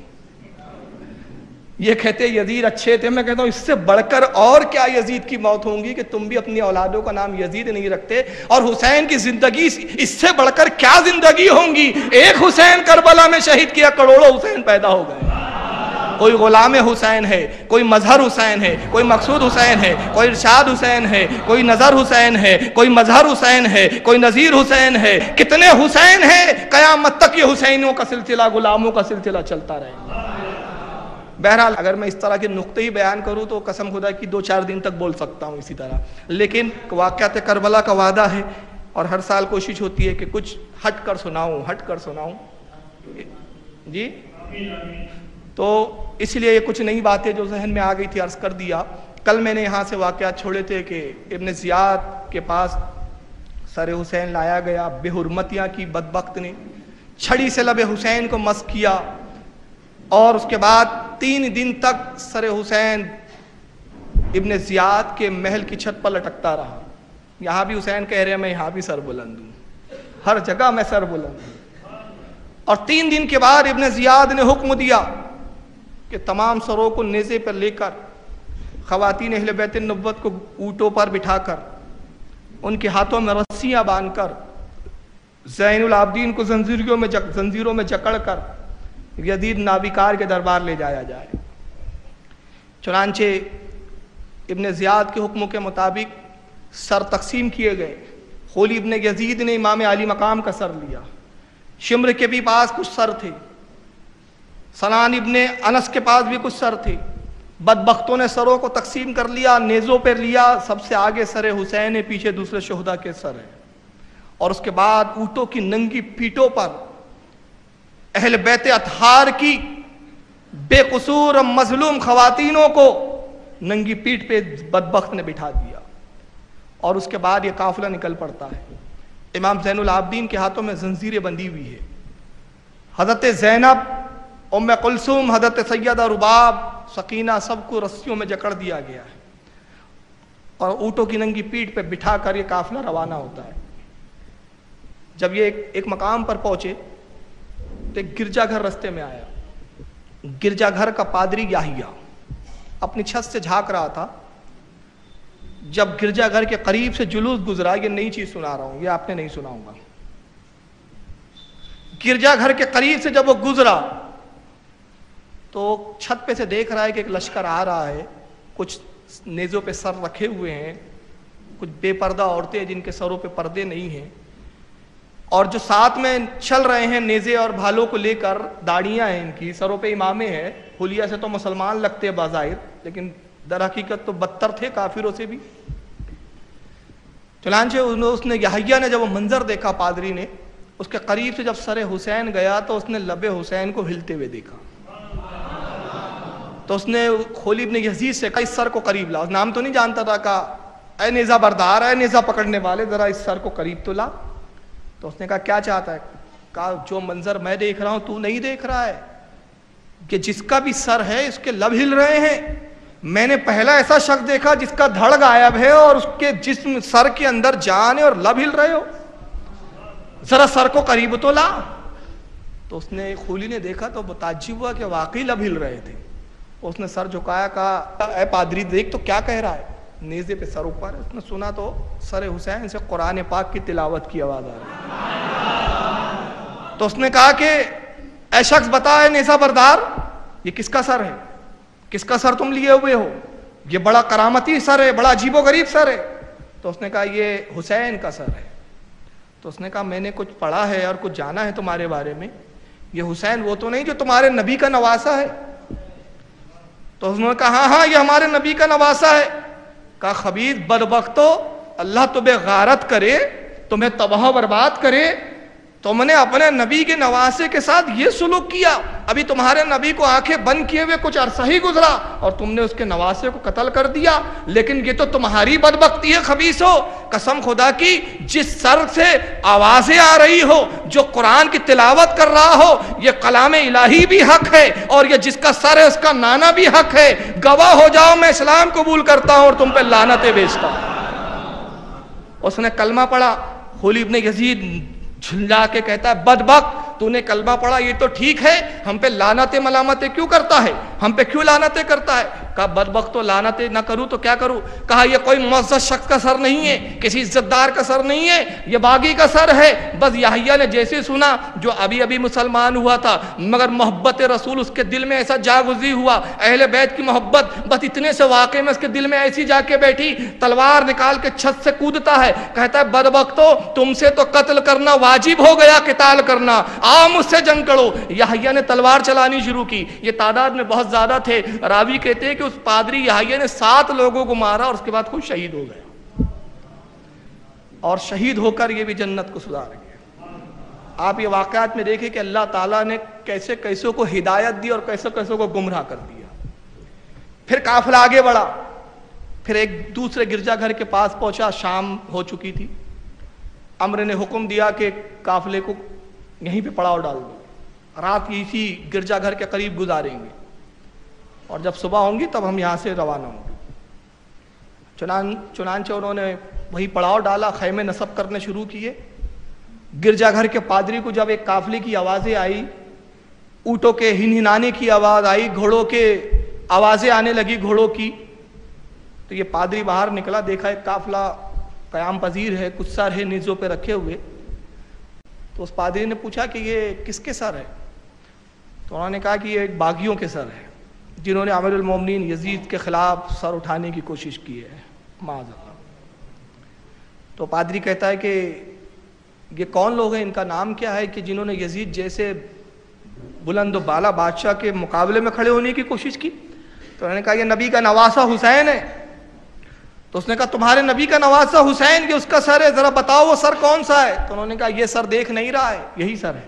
یہ کہتے یزید اچھے تھے. میں کہتا ہوں اس سے بڑھ کر اور کیا یزید کی موت ہوں گی کہ تم بھی اپنی اولادوں کا نام یزید نہیں رکھتے. اور حسین کی زندگی اس سے بڑھ کر کیا زندگی ہوں گی. ایک حسین کربلا میں شہید کیا, کروڑوں حسین پیدا ہو گئے. کوئی غلام حسین ہے, کوئی مظہر حسین ہے, کوئی مقصود حسین ہے, کوئی ارشاد حسین ہے, کوئی نظر حسین ہے, کوئی مظہر حسین ہے, کوئی نذیر حسین ہے. کتنے حسین ہیں, قیامت تک یہ حسینوں کا سلسلہ, غلاموں کا سلسلہ چلتا رہے گا. بہرحال اگر میں اس طرح کے نقطے ہی بیان کروں تو قسم خدا کی 2-4 دن تک بول سکتا ہوں اسی طرح. لیکن واقعات کربلا کا وعدہ ہے اور ہر سال کوشش ہوتی ہے کہ کچھ ہٹ کر سناؤں. جی تو اس لیے یہ کچھ نئی باتیں جو ذہن میں آ گئی تھی عرض کر دیا. کل میں نے یہاں سے واقعات چھوڑے تھے کہ ابن زیاد کے پاس سر حسین لایا گیا. بے حرمتیاں کی بدبخت نے, چھڑی سے لب حسین کو مس کیا اور اس کے بعد 3 دن تک سر حسین ابن زیاد کے محل کی چھت پر لٹکتا رہا. یہاں بھی حسین کہہ رہے ہیں میں یہاں بھی سر بلند ہوں, ہر جگہ میں سر بلند ہوں. اور 3 دن کے بعد ابن زیاد نے حکم دیا کہ تمام سروں کو نیزے پر لے کر خواتین اہل بیت النبوت کو اونٹوں پر بٹھا کر ان کے ہاتھوں میں رسیاں باندھ کر زین العابدین کو زنجیروں میں جکڑ کر یزید نابکار کے دربار لے جایا جائے. چنانچہ ابن زیاد کے حکموں کے مطابق سر تقسیم کیے گئے. خولی ابن یزید نے امام علی مقام کا سر لیا. شمر کے بھی پاس کچھ سر تھے. سنان ابن انس کے پاس بھی کچھ سر تھے. بدبختوں نے سروں کو تقسیم کر لیا, نیزوں پر لیا. سب سے آگے سر حسین ہے, پیچھے دوسرے شہداء کے سر ہیں. اور اس کے بعد اونٹوں کی ننگی پیٹوں پر اہل بیت اطہار کی بے قصور اور مظلوم خواتینوں کو ننگی پیٹ پہ بدبخت نے بٹھا دیا. اور اس کے بعد یہ قافلہ نکل پڑتا ہے. امام زین العابدین کے ہاتھوں میں زنجیریں بندھی ہوئی ہے. حضرت زینب, ام کلثوم, حضرت سیدہ رباب, سکینہ, سب کو رسیوں میں جکڑ دیا گیا ہے اور اونٹوں کی ننگی پیٹ پہ بٹھا کر یہ قافلہ روانہ ہوتا ہے. جب یہ ایک مقام پر پہنچے تو ایک گرجا گھر رستے میں آیا. گرجا گھر کا پادری یحییٰ اپنی چھت سے جھانک رہا تھا. جب گرجا گھر کے قریب سے جلوس گزرا, یہ نئی چیز سنا رہا ہوں, یہ آپ نے نہیں سنا ہوگا. گرجا گھر کے قریب سے جب وہ گزرا تو چھت پہ سے دیکھ رہا ہے کہ ایک لشکر آ رہا ہے. کچھ نیزوں پہ سر رکھے ہوئے ہیں, کچھ بے پردہ عورتیں جن کے سروں پہ پردے نہیں ہیں, اور جو ساتھ میں چل رہے ہیں نیزے اور بھالوں کو لے کر, داڑیاں ہیں ان کی, سروں پہ امامے ہیں. حلیہ سے تو مسلمان لگتے ہیں بظاہر, لیکن در حقیقت تو بدتر تھے کافروں سے بھی. چنانچہ اس نے یحییٰ نے جب وہ منظر دیکھا, پادری نے, اس کے قریب سے جب سر حسین گیا تو اس نے لب حسین کو ہلتے ہوئے دیکھا. تو اس نے خولی ابن یزید سے کہا اس سر کو قریب لا. نام تو نہیں جانتا تھا, کہا اے نیزہ بردار, اے نیزہ پکڑنے والے, ذرا اس سر کو قریب تو لا. تو اس نے کہا کیا چاہتا ہے؟ کہا جو منظر میں دیکھ رہا ہوں تو نہیں دیکھ رہا ہے کہ جس کا بھی سر ہے اس کے لب ہل رہے ہیں. میں نے پہلا ایسا شخص دیکھا جس کا دھڑ غائب ہے اور اس کے جسم سر کے اندر جان ہے اور لب ہل رہے ہو, ذرا سر کو قریب تو لا. تو اس نے, خولی نے دیکھا تو متعجب ہوا کہ واقعی لب ہل رہے تھے. اس نے سر جھکایا, کہا اے پادری دیکھ تو کیا کہہ رہا ہے. نیزے پہ سر اوپر ہے. اس نے سنا تو سر حسین سے قرآن پاک کی تلاوت کی آواز آ رہی. تو اس نے کہا کہ اے شخص بتا, اے نیزہ بردار, یہ کس کا سر ہے, کس کا سر تم لیے ہوئے ہو؟ یہ بڑا کرامتی سر ہے, بڑا عجیب و غریب سر ہے. تو اس نے کہا یہ حسین کا سر ہے. تو اس نے کہا میں نے کچھ پڑھا ہے اور کچھ جانا ہے تمہارے بارے میں. یہ حسین وہ تو نہیں جو تمہارے نبی کا نواسا ہے؟ تو اس نے کہا ہاں یہ ہمارے نبی کا نواسا ہے. کہا خبیث بدبختو, اللہ تمہیں غارت کرے, تمہیں تباہ و برباد کرے, تم نے اپنے نبی کے نواسے کے ساتھ یہ سلوک کیا. ابھی تمہارے نبی کو آنکھیں بند کیے ہوئے کچھ عرصہ ہی گزرا اور تم نے اس کے نواسے کو قتل کر دیا. لیکن یہ تو تمہاری بدبختی ہے خبیث ہو. قسم خدا کی, جس سر سے آوازیں آ رہی ہو, جو قرآن کی تلاوت کر رہا ہو, یہ کلام الہی بھی حق ہے اور یہ جس کا سر ہے اس کا نانا بھی حق ہے. گواہ ہو جاؤ میں اسلام قبول کرتا ہوں اور تم پہ لعنتیں بھیجتا ہوں. اس نے کلمہ پڑھا. خولی ابن یزید جھنجا کے کہتا ہے بدبخت, تو نے کلمہ پڑھا یہ تو ٹھیک ہے, ہم پہ لعنتیں ملامتیں کیوں کرتا ہے؟ ہم پہ کیوں لعنتیں کرتا ہے؟ کہا بدبختو لعنتیں نہ کروں تو کیا کروں؟ کہا یہ کوئی معزز شخص کا سر نہیں ہے، کسی عزت دار کا سر نہیں ہے، یہ باغی کا سر ہے۔ بس یحییٰ نے جیسے سنا، جو ابھی ابھی مسلمان ہوا تھا مگر محبت رسول اس کے دل میں ایسا جاگزی ہوا، اہل بیت کی محبت، بس اتنے سے واقعے میں اس کے دل میں ایسی جا کے بیٹھی، تلوار نکال کے چھت سے کودتا ہے، کہتا ہے بدبختو تم سے تو قتل کرنا واجب ہو گیا، قتال کرنا، آؤ مجھ سے جنگ کرو۔ یحییٰ نے تلوار چلانی شروع کی، یہ تعداد میں بہت زیادہ تھے، راوی کہتے ہیں کہ اس پادری یحییٰ نے 7 لوگوں کو مارا اور اس کے بعد خود شہید ہو گیا، اور شہید ہو کر یہ بھی جنت کو سدھار گیا۔ آپ یہ واقعات میں دیکھیں کہ اللہ تعالیٰ نے کیسے کیسوں کو ہدایت دی اور کیسے کیسوں کو گمراہ کر دیا۔ پھر قافلہ آگے بڑھا، پھر ایک دوسرے گرجا گھر کے پاس پہنچا، شام ہو چکی تھی، امر نے حکم دیا کہ قافلے کو یہیں پہ پڑاؤ ڈال دو، رات اسی گرجا گھر کے قریب گزاریں گے، اور جب صبح ہوں گی تب ہم یہاں سے روانہ ہوں گے۔ چنانچہ انہوں نے وہی پڑاؤ ڈالا، خیمے نصب کرنے شروع کیے۔ گرجا گھر کے پادری کو جب ایک قافلے کی آوازیں آئی، اونٹوں کے ہنہنانے کی آواز آئی، گھوڑوں کے آوازیں آنے لگی گھوڑوں کی، تو یہ پادری باہر نکلا، دیکھا ایک قافلہ قیام پذیر ہے، کچھ سر ہے نیزوں پہ رکھے ہوئے۔ تو اس پادری نے پوچھا کہ یہ کس کے سر ہے؟ تو انہوں نے کہا کہ یہ ایک باغیوں کے سر ہے، جنہوں نے امیر المومنین یزید کے خلاف سر اٹھانے کی کوشش کی ہے، معاذ اللہ۔ تو پادری کہتا ہے کہ یہ کون لوگ ہیں، ان کا نام کیا ہے، کہ جنہوں نے یزید جیسے بلند و بالا بادشاہ کے مقابلے میں کھڑے ہونے کی کوشش کی؟ تو انہوں نے کہا یہ نبی کا نواسہ حسین ہے۔ تو اس نے کہا تمہارے نبی کا نواسہ حسین، یہ اس کا سر ہے، ذرا بتاؤ وہ سر کون سا ہے؟ تو انہوں نے کہا یہ سر دیکھ نہیں رہا ہے، یہی سر ہے۔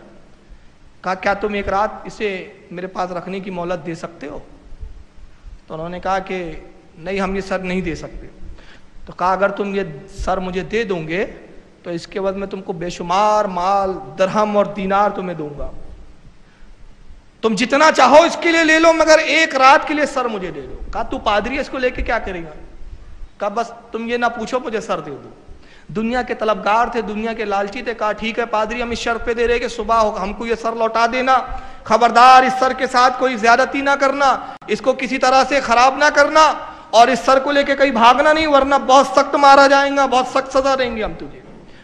کہا کیا تم ایک رات اسے میرے پاس رکھنے کی مہلت دے سکتے ہو؟ تو انہوں نے کہا کہ نہیں، ہم یہ سر نہیں دے سکتے۔ تو کہا اگر تم یہ سر مجھے دے دو گے تو اس کے بعد میں تم کو بے شمار مال، درہم اور دینار تمہیں دوں گا، تم جتنا چاہو اس کے لیے لے لو، مگر ایک رات کے لیے سر مجھے دے دو۔ کہا تو پادری ہے، اس کو لے کے کیا کرے گا؟ کہا بس تم یہ نہ پوچھو، مجھے سر دے دو۔ دنیا کے طلبگار تھے، دنیا کے لالچی تھے، کہا ٹھیک ہے پادری، ہم اس شرط پہ دے رہے کہ صبح ہو ہم کو یہ سر لوٹا دینا، خبردار اس سر کے ساتھ کوئی زیادتی نہ کرنا، اس کو کسی طرح سے خراب نہ کرنا، اور اس سر کو لے کے کہیں بھاگنا نہیں، ورنہ بہت سخت مارا جائیں گا، بہت سخت سزا دیں گے ہم تجھے۔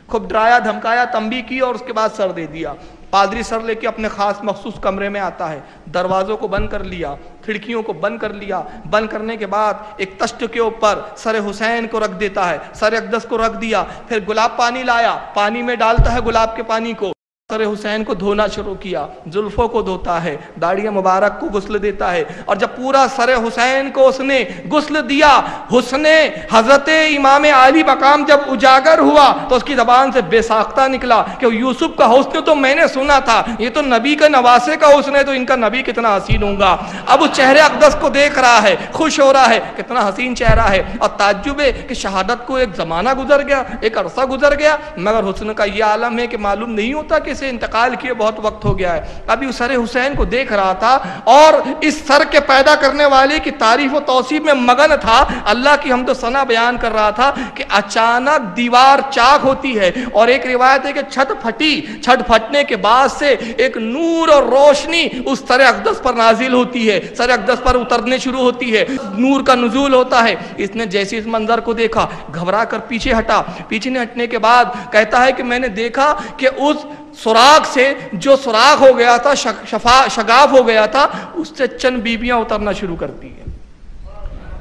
خوب ڈرایا، دھمکایا، تنبیہ کی، اور اس کے بعد سر دے دیا۔ پادری سر لے کے اپنے خاص مخصوص کمرے میں آتا ہے، دروازوں کو بند کر لیا، کھڑکیوں کو بند کر لیا، بند کرنے کے بعد ایک تشت کے اوپر سر حسین کو رکھ دیتا ہے، سر اقدس کو رکھ دیا، پھر گلاب پانی لایا، پانی میں ڈالتا ہے گلاب کے پانی کو، سر حسین کو دھونا شروع کیا، زلفوں کو دھوتا ہے، داڑھی مبارک کو غسل دیتا ہے، اور جب پورا سر حسین کو اس نے غسل دیا، حسن حضرت امام عالی مقام جب اجاگر ہوا تو اس کی زبان سے بے ساختہ نکلا کہ یوسف کا حسن تو میں نے سنا تھا، یہ تو نبی کا نواسے کا حسن ہے، تو ان کا نبی کتنا حسین ہوگا۔ اب اس چہرے اقدس کو دیکھ رہا ہے، خوش ہو رہا ہے، کتنا حسین چہرہ ہے، اور تعجب ہے کہ شہادت کو ایک زمانہ گزر گیا، ایک عرصہ گزر گیا، مگر حسن کا یہ عالم ہے کہ معلوم نہیں ہوتا کہ سے انتقال کیے بہت وقت ہو گیا ہے۔ ابھی اس سر حسین کو دیکھ رہا تھا اور اس سر کے پیدا کرنے والے کی تعریف و توصیف میں مگن تھا، اللہ کی حمد و ثنا بیان کر رہا تھا کہ اچانک دیوار چاک ہوتی ہے، اور ایک روایت ہے کہ چھت پھٹی، چھت پھٹنے کے بعد سے ایک نور اور روشنی اس سر اقدس پر نازل ہوتی ہے، سر اقدس پر اترنے شروع ہوتی ہے، نور کا نزول ہوتا ہے۔ اس نے جیسے اس منظر کو دیکھا گھبرا کر پیچھے ہٹا، پیچھے ہٹنے کے بعد کہتا ہے کہ میں نے دیکھا کہ اس سراغ سے جو سراغ ہو گیا تھا، شگاف ہو گیا تھا، اس سے چند بیویاں اترنا شروع کرتی ہیں۔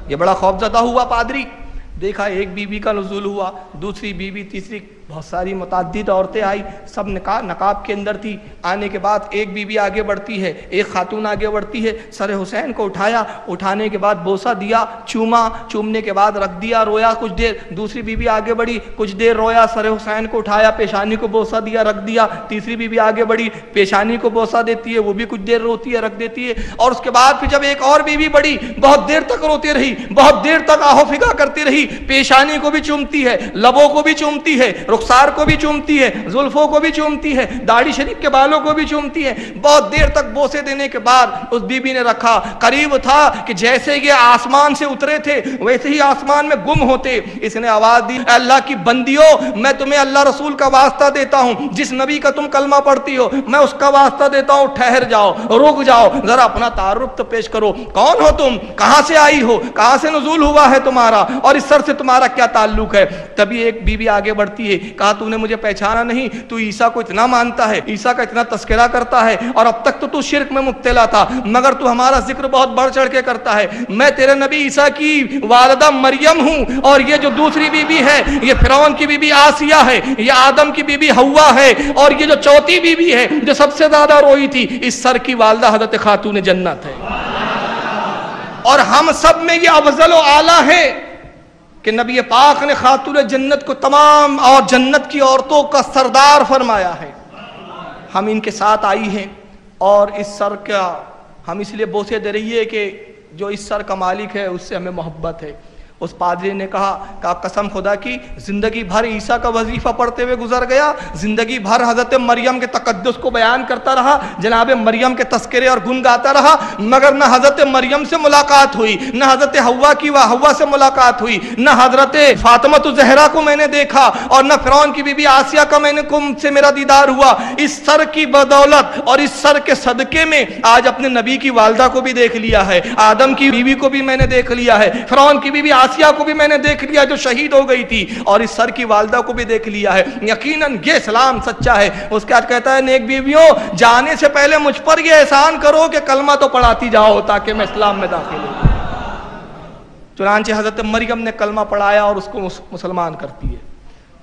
یہ بڑا خوفزدہ ہوا پادری، دیکھا ایک بیوی کا نزول ہوا، دوسری بیوی، تیسری، بہت ساری متعدد عورتیں آئی، سب نقاب کے اندر تھی۔ آنے کے بعد ایک بیوی آگے بڑھتی ہے، ایک خاتون آگے بڑھتی ہے، سر حسین کو اٹھایا، اٹھانے کے بعد بوسہ دیا، چوما، چومنے کے بعد رکھ دیا، رویا کچھ دیر، دوسری بیوی آگے بڑھی، کچھ دیر رویا، سر حسین کو اٹھایا، پیشانی کو بوسہ دیا، رکھ دیا، تیسری بیوی آگے بڑھی، پیشانی کو بوسہ دیتی ہے، وہ بھی کچھ دیر روتی ہے، رکھ دیتی ہے، اور اس کے بعد پھر جب ایک اور بیوی بڑھی، بہت دیر تک روتی رہی، بہت دیر تک آہو فگا کرتی رہی، پیشانی کو بھی چومتی ہے، لبوں کو بھی چومتی ہے، رخسار کو بھی چومتی ہے، زلفوں کو بھی چومتی ہے، داڑھی شریف کے بالوں کو بھی چومتی ہے۔ بہت دیر تک بوسے دینے کے بعد اس بی بی نے رکھا، قریب تھا کہ جیسے یہ آسمان سے اترے تھے ویسے ہی آسمان میں گم ہوتے۔ اس نے آواز دی، اے اللہ کی بندیوں، میں تمہیں اللہ رسول کا واسطہ دیتا ہوں، جس نبی کا تم کلمہ پڑھتی ہو میں اس کا واسطہ دیتا ہوں، ٹھہر جاؤ، رک جاؤ، ذرا اپنا تعارف تو پیش کرو، کون ہو تم، کہاں سے آئی ہو، کہاں سے نزول ہوا ہے تمہارا، اور اس سر سے تمہارا کیا تعلق ہے؟ تبھی ایک بی بی آگے بڑھتی ہے، کہا تو نے مجھے پہچانا نہیں، تو عیسیٰ کو اتنا مانتا ہے، عیسیٰ کا اتنا تذکرہ کرتا ہے، اور اب تک تو شرک میں مبتلا تھا، مگر تو ہمارا ذکر بہت بڑھ چڑھ کے کرتا ہے۔ میں تیرے نبی عیسیٰ کی والدہ مریم ہوں، اور یہ جو دوسری بی بی ہے یہ فرعون کی بی بی آسیہ ہے، یہ آدم کی بی بی حوا ہے، اور یہ جو چوتھی بی بی ہے جو سب سے زیادہ روئی تھی، اس سر کی والدہ حضرت خاتون جنت ہے۔ اور ہم سب میں یہ افضل و اعلیٰ ہے کہ نبی پاک نے خاتون جنت کو تمام اور جنت کی عورتوں کا سردار فرمایا ہے۔ ہم ان کے ساتھ آئی ہیں، اور اس سر کا ہم اس لیے بوسے دے رہی ہے کہ جو اس سر کا مالک ہے اس سے ہمیں محبت ہے۔ اس پادری نے کہا قسم خدا کی، زندگی بھر عیسیٰ کا وظیفہ پڑھتے ہوئے گزر گیا، زندگی بھر حضرت مریم کے تقدس کو بیان کرتا رہا، جناب مریم کے تذکرے اور گن گاتا رہا، مگر نہ حضرت مریم سے ملاقات ہوئی، نہ حضرت حوا کی حوا سے ملاقات ہوئی، نہ حضرت فاطمہ الزہرا کو میں نے دیکھا، اور نہ فرعون کی بی بی آسیہ کا سے میرا دیدار ہوا۔ اس سر کی بدولت اور اس سر کے صدقے میں آج اپنے نبی کی والدہ کو بھی دیکھ لیا ہے، آدم کی بیوی کو بھی میں نے دیکھ لیا ہے، فرعون کی بیوی آسیہ کو بھی میں نے دیکھ لیا جو شہید ہو گئی تھی، اور اس سر کی والدہ کو بھی دیکھ لیا ہے۔ یقیناً یہ اسلام سچا ہے۔ اس کے بعد کہتا ہے نیک بیویوں، جانے سے پہلے مجھ پر یہ احسان کرو کہ کلمہ تو پڑھاتی جاؤ تاکہ میں اسلام میں داخل ہوں۔ چنانچہ حضرت مریم نے کلمہ پڑھایا اور اس کو مسلمان کرتی ہے۔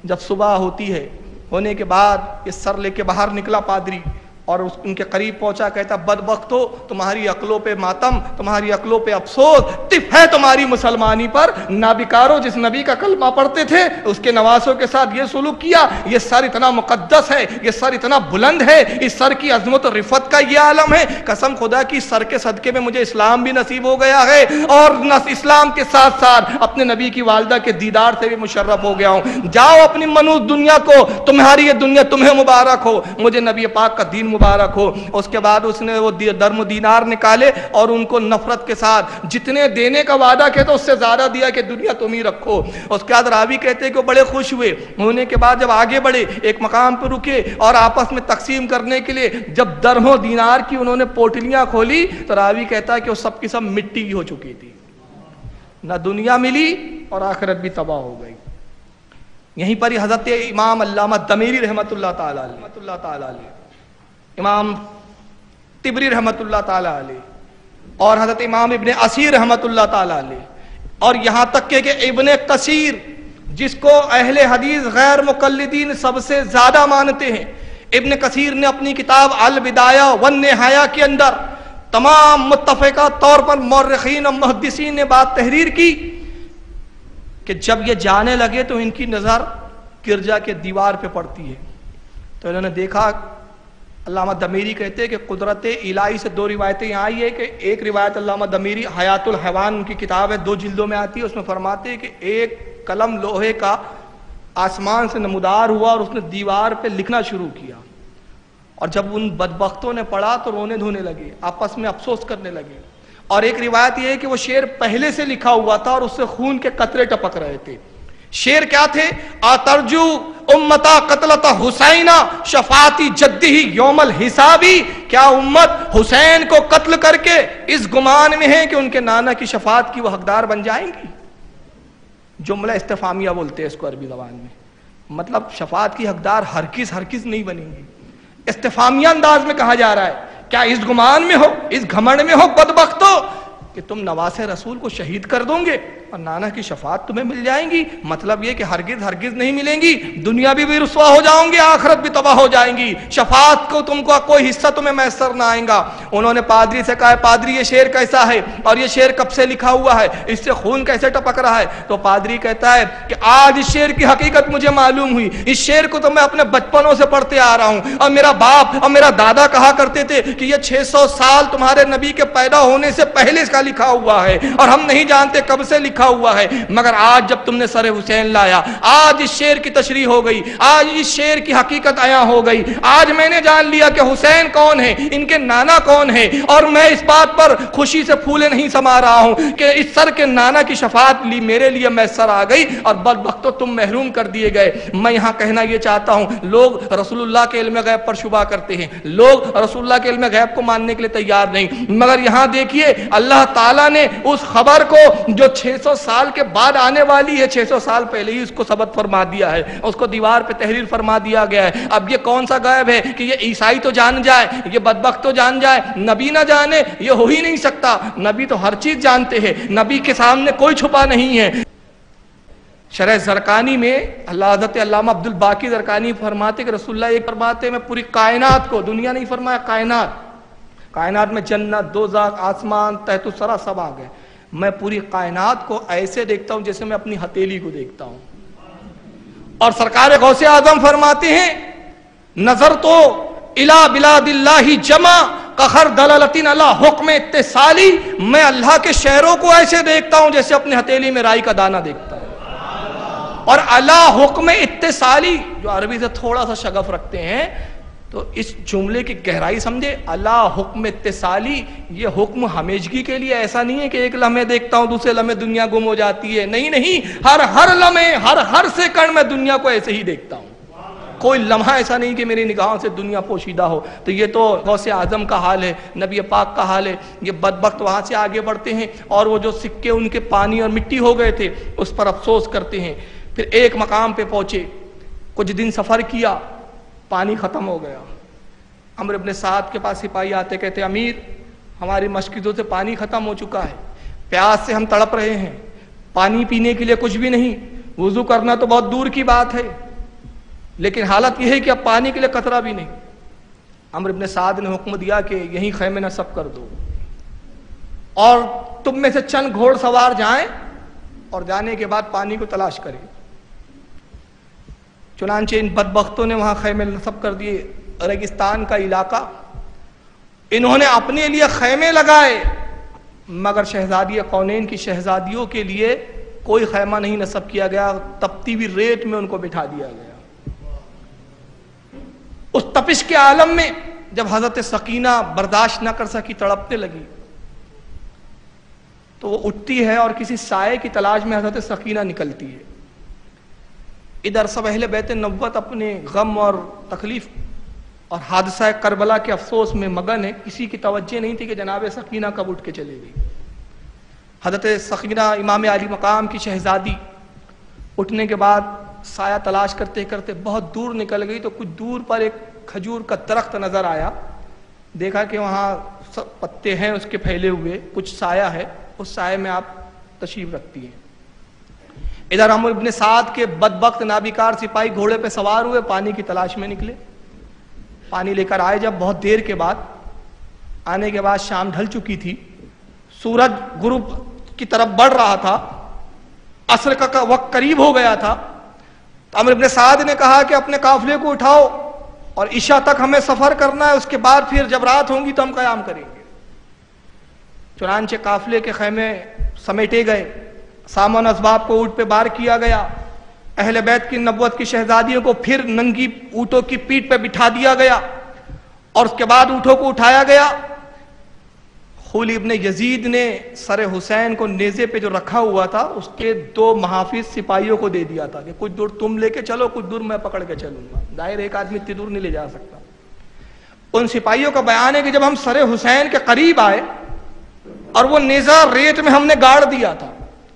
جب صبح ہوتی ہے، ہونے کے بعد یہ سر لے کے باہر نکلا پادری، اور ان کے قریب پہنچا، کہتا بدبختو، تمہاری عقلوں پہ ماتم، تمہاری عقلوں پہ افسوس، طف ہے تمہاری مسلمانی پر، نابکارو جس نبی کا کلمہ پڑھتے تھے اس کے نواسوں کے ساتھ یہ سلوک کیا۔ یہ سر اتنا مقدس ہے، یہ سر اتنا بلند ہے، اس سر کی عظمت و رفت کا یہ عالم ہے۔ قسم خدا کی سر کے صدقے میں مجھے اسلام بھی نصیب ہو گیا ہے، اور اسلام کے ساتھ ساتھ اپنے نبی کی والدہ کے دیدار سے بھی مشرف ہو گیا ہوں۔ جاؤ اپنی منوس دنیا کو، تمہاری یہ دنیا تمہیں مبارک ہو، مجھے نبی پاک کا دین مبارک ہو۔ اس کے بعد اس نے وہ درم و دینار نکالے اور ان کو نفرت کے ساتھ جتنے دینے کا وعدہ کیا تھا اس سے زیادہ دیا کہ دنیا تم ہی رکھو۔ اس کے بعد راوی کہتے ہیں کہ وہ بڑے خوش ہوئے۔ ہونے کے بعد جب آگے بڑھے، ایک مقام پہ رکے اور آپس میں تقسیم کرنے کے لیے جب درم و دینار کی انہوں نے پوٹلیاں کھولی تو راوی کہتا ہے کہ وہ سب کی سب مٹی کی ہو چکی تھی، نہ دنیا ملی اور آخرت بھی تباہ ہو گئی۔ یہیں پر ہی حضرت امام علامہ دمیری رحمۃ اللہ تعالیٰ علیہ، امام طبری رحمۃ اللہ تعالیٰ علیہ، اور حضرت امام ابن اسیر رحمۃ اللہ تعالیٰ علیہ، اور یہاں تک کہ ابن کثیر جس کو اہل حدیث غیر مقلدین سب سے زیادہ مانتے ہیں، ابن کثیر نے اپنی کتاب البدایہ والنہایہ کے اندر تمام متفقہ طور پر مورخین اور محدثین نے بات تحریر کی کہ جب یہ جانے لگے تو ان کی نظر گرجا کے دیوار پہ پڑتی ہے، تو انہوں نے دیکھا۔ علامہ دمیری کہتے ہیں کہ قدرت الہی سے دو روایتیں یہاں آئی ہے کہ ایک روایت علامہ دمیری حیات الحیوان ان کی کتاب ہے، 2 جلدوں میں آتی ہے، اس میں فرماتے ہیں کہ ایک قلم لوہے کا آسمان سے نمودار ہوا اور اس نے دیوار پہ لکھنا شروع کیا، اور جب ان بدبختوں نے پڑھا تو رونے دھونے لگے، آپس میں افسوس کرنے لگے۔ اور ایک روایت یہ ہے کہ وہ شعر پہلے سے لکھا ہوا تھا اور اس سے خون کے قطرے ٹپک رہے تھے۔ شعر کیا تھے؟ آترجو امتا قتلتا حسینہ شفاعتی جدہی یوم الحسابی، کیا امت حسین کو قتل کر کے اس گمان میں ہے کہ ان کے نانا کی شفاعت کی وہ حقدار بن جائیں گی؟ جملہ استفہامیہ بولتے ہیں اس کو عربی زبان میں، مطلب شفاعت کی حقدار ہرگز نہیں بنیں گی۔ استفہامیہ انداز میں کہا جا رہا ہے، کیا اس گمان میں ہو، اس گھمنڈ میں ہو بدبختو کہ تم نواس رسول کو شہید کر دو گے اور نانا کی شفاعت تمہیں مل جائیں گی؟ مطلب یہ کہ ہرگز نہیں ملیں گی، دنیا بھی رسوا ہو جاؤں گے، آخرت بھی تباہ ہو جائیں گی، شفاعت کو تم کو کوئی حصہ تمہیں میسر نہ آئے گا۔ انہوں نے پادری سے کہا پادری یہ شعر کیسا ہے اور یہ شعر کب سے لکھا ہوا ہے، اس سے خون کیسے ٹپک رہا ہے؟ تو پادری کہتا ہے کہ آج اس شعر کی حقیقت مجھے معلوم ہوئی، اس شعر کو تو میں اپنے بچپنوں سے پڑھتے آ رہا ہوں، اور میرا باپ اور میرا دادا کہا کرتے تھے کہ یہ 600 سال تمہارے نبی کے پیدا ہونے سے پہلے اس کا لکھا ہوا ہے اور ہم نہیں جانتے کب سے لکھا ہوا ہے، مگر آج جب تم نے سر حسین لایا، آج اس شعر کی تشریح ہو گئی، آج اس شعر کی حقیقت عیاں ہو گئی، آج میں نے جان لیا کہ حسین کون ہے، ان کے نانا کون ہے، اور میں اس بات پر خوشی سے پھولے نہیں سما رہا ہوں کہ اس سر کے نانا کی شفاعت لی میرے لیے میسر آ گئی اور بدبختو تم محروم کر دیے گئے۔ میں یہاں کہنا یہ چاہتا ہوں، لوگ رسول اللہ کے علم غیب پر شبہ کرتے ہیں، لوگ رسول اللہ کے علم غیب کو ماننے کے لیے تیار نہیں، مگر یہاں دیکھیے اللہ تعالیٰ نے اس خبر کو جو 600 سال کے بعد آنے والی ہے، 600 سال پہلے ہی اس کو ثبت فرما دیا ہے، اس کو دیوار پہ تحریر فرما دیا گیا ہے۔ اب یہ کون سا غیب ہے کہ یہ عیسائی تو جان جائے، یہ بدبخت تو جان جائے، نبی نہ جانے؟ یہ ہو ہی نہیں سکتا۔ نبی تو ہر چیز جانتے ہیں، نبی کے سامنے کوئی چھپا نہیں ہے۔ شرح زرقانی میں اللہ حضرت علامہ عبدالباقی زرقانی فرماتے کہ رسول اللہ ایک فرماتے میں پوری کائنات کو، دنیا نہیں فرمایا، کائنات میں جنت، دوزخ، آسمان، تحت الثری سب آ گئے، میں پوری کائنات کو ایسے دیکھتا ہوں جیسے میں اپنی ہتھیلی کو دیکھتا ہوں۔ اور سرکار غوث اعظم فرماتے ہیں نظر تو الی بلاد اللہ جمع قہر دلالتین اللہ حکم اتصالی، میں اللہ کے شہروں کو ایسے دیکھتا ہوں جیسے اپنے ہتھیلی میں رائی کا دانہ دیکھتا ہوں۔ اور اللہ حکم اتصالی جو عربی سے تھوڑا سا شگف رکھتے ہیں تو اس جملے کی گہرائی سمجھے، اللہ حکم اتصالی، یہ حکم ہمیشگی کے لیے، ایسا نہیں ہے کہ ایک لمحے دیکھتا ہوں دوسرے لمحے دنیا گم ہو جاتی ہے، نہیں، ہر لمحے ہر سیکنڈ میں دنیا کو ایسے ہی دیکھتا ہوں، کوئی لمحہ ایسا نہیں کہ میری نگاہوں سے دنیا پوشیدہ ہو۔ تو یہ تو غوث اعظم کا حال ہے، نبی پاک کا حال ہے۔ یہ بدبخت وہاں سے آگے بڑھتے ہیں اور وہ جو سکے ان کے پانی اور مٹی ہو گئے تھے اس پر افسوس کرتے ہیں۔ پھر ایک مقام پہ پہنچے، کچھ دن سفر کیا، پانی ختم ہو گیا۔ عمرو بن سعد کے پاس سپاہی آتے، کہتے امیر ہماری مسجدوں سے پانی ختم ہو چکا ہے، پیاس سے ہم تڑپ رہے ہیں، پانی پینے کے لیے کچھ بھی نہیں، وضو کرنا تو بہت دور کی بات ہے، لیکن حالت یہ ہے کہ اب پانی کے لیے قطرہ بھی نہیں۔ عمرو بن سعد نے حکم دیا کہ یہیں خیمے نصب کر دو اور تم میں سے چند گھوڑ سوار جائیں اور جانے کے بعد پانی کو تلاش کریں۔ چنانچہ ان بدبختوں نے وہاں خیمے نصب کر دیے، ریگستان کا علاقہ، انہوں نے اپنے لیے خیمے لگائے مگر شہزادی کونین کی شہزادیوں کے لیے کوئی خیمہ نہیں نصب کیا گیا، تپتی ہوئی ریت میں ان کو بٹھا دیا گیا۔ اس تپش کے عالم میں جب حضرت سکینہ برداشت نہ کر سکی، تڑپنے لگی، تو وہ اٹھتی ہے اور کسی سائے کی تلاش میں حضرت سکینہ نکلتی ہے۔ ادھر سب اہل بیت نبوت اپنے غم اور تکلیف اور حادثہ کربلا کے افسوس میں مگن ہے، کسی کی توجہ نہیں تھی کہ جناب سکینہ کب اٹھ کے چلے گئی۔ حضرت سکینہ امام علی مقام کی شہزادی اٹھنے کے بعد سایہ تلاش کرتے کرتے بہت دور نکل گئی، تو کچھ دور پر ایک کھجور کا درخت نظر آیا، دیکھا کہ وہاں سب پتے ہیں اس کے پھیلے ہوئے، کچھ سایہ ہے، اس سائے میں آپ تشریف رکھتی ہیں۔ ادھر عمرو بن سعد کے بدبخت نابیکار سپاہی گھوڑے پہ سوار ہوئے، پانی کی تلاش میں نکلے، پانی لے کر آئے۔ جب بہت دیر کے بعد آنے کے بعد شام ڈھل چکی تھی، سورج غروب کی طرف بڑھ رہا تھا، عصر کا وقت قریب ہو گیا تھا، تو عمرو بن سعد نے کہا کہ اپنے قافلے کو اٹھاؤ اور عشاء تک ہمیں سفر کرنا ہے، اس کے بعد پھر جب رات ہوں گی تو ہم قیام کریں گے۔ چنانچہ قافلے کے خیمے سمیٹے گئے، سامان اسباب کو اونٹ پہ بار کیا گیا، اہل بیت کی نبوت کی شہزادیوں کو پھر ننگی اونٹوں کی پیٹھ پہ بٹھا دیا گیا اور اس کے بعد اونٹوں کو اٹھایا گیا۔ خولی ابن یزید نے سر حسین کو نیزے پہ جو رکھا ہوا تھا اس کے 2 محافظ سپاہیوں کو دے دیا تھا کہ کچھ دور تم لے کے چلو، کچھ دور میں پکڑ کے چلوں گا، ظاہر ایک آدمی اتنی دور نہیں لے جا سکتا۔ ان سپاہیوں کا بیان ہے کہ جب ہم سر حسین کے قریب آئے اور وہ نیزہ ریت میں ہم نے گاڑ دیا تھا،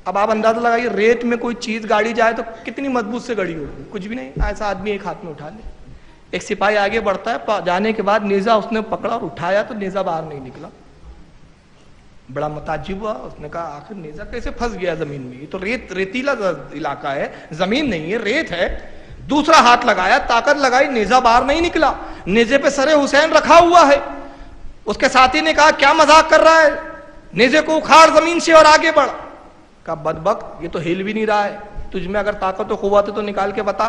اب آپ اندازہ لگائیے ریت میں کوئی چیز گاڑی جائے تو کتنی مضبوط سے گڑی ہوگی، کچھ بھی نہیں، ایسا آدمی ایک ہاتھ میں اٹھا لے۔ ایک سپاہی آگے بڑھتا ہے، جانے کے بعد نیزہ اس نے پکڑا اور اٹھایا تو نیزہ باہر نہیں نکلا، بڑا متعجب ہوا، اس نے کہا آخر نیزہ کیسے پھنس گیا زمین میں، یہ تو ریتیلا علاقہ ہے، زمین نہیں ہے، ریت ہے۔ دوسرا ہاتھ لگایا، طاقت لگائی، نیزہ باہر نہیں نکلا، نیزے پہ سر حسین رکھا ہوا ہے۔ اس کے ساتھی نے کہا کیا مذاق کر رہا ہے، نیزے کو اکھاڑ زمین سے اور آگے بڑھ۔ کہا بدبخت یہ تو ہل بھی نہیں رہا ہے، تجھ میں اگر طاقت و قوت ہے تو نکال کے بتا۔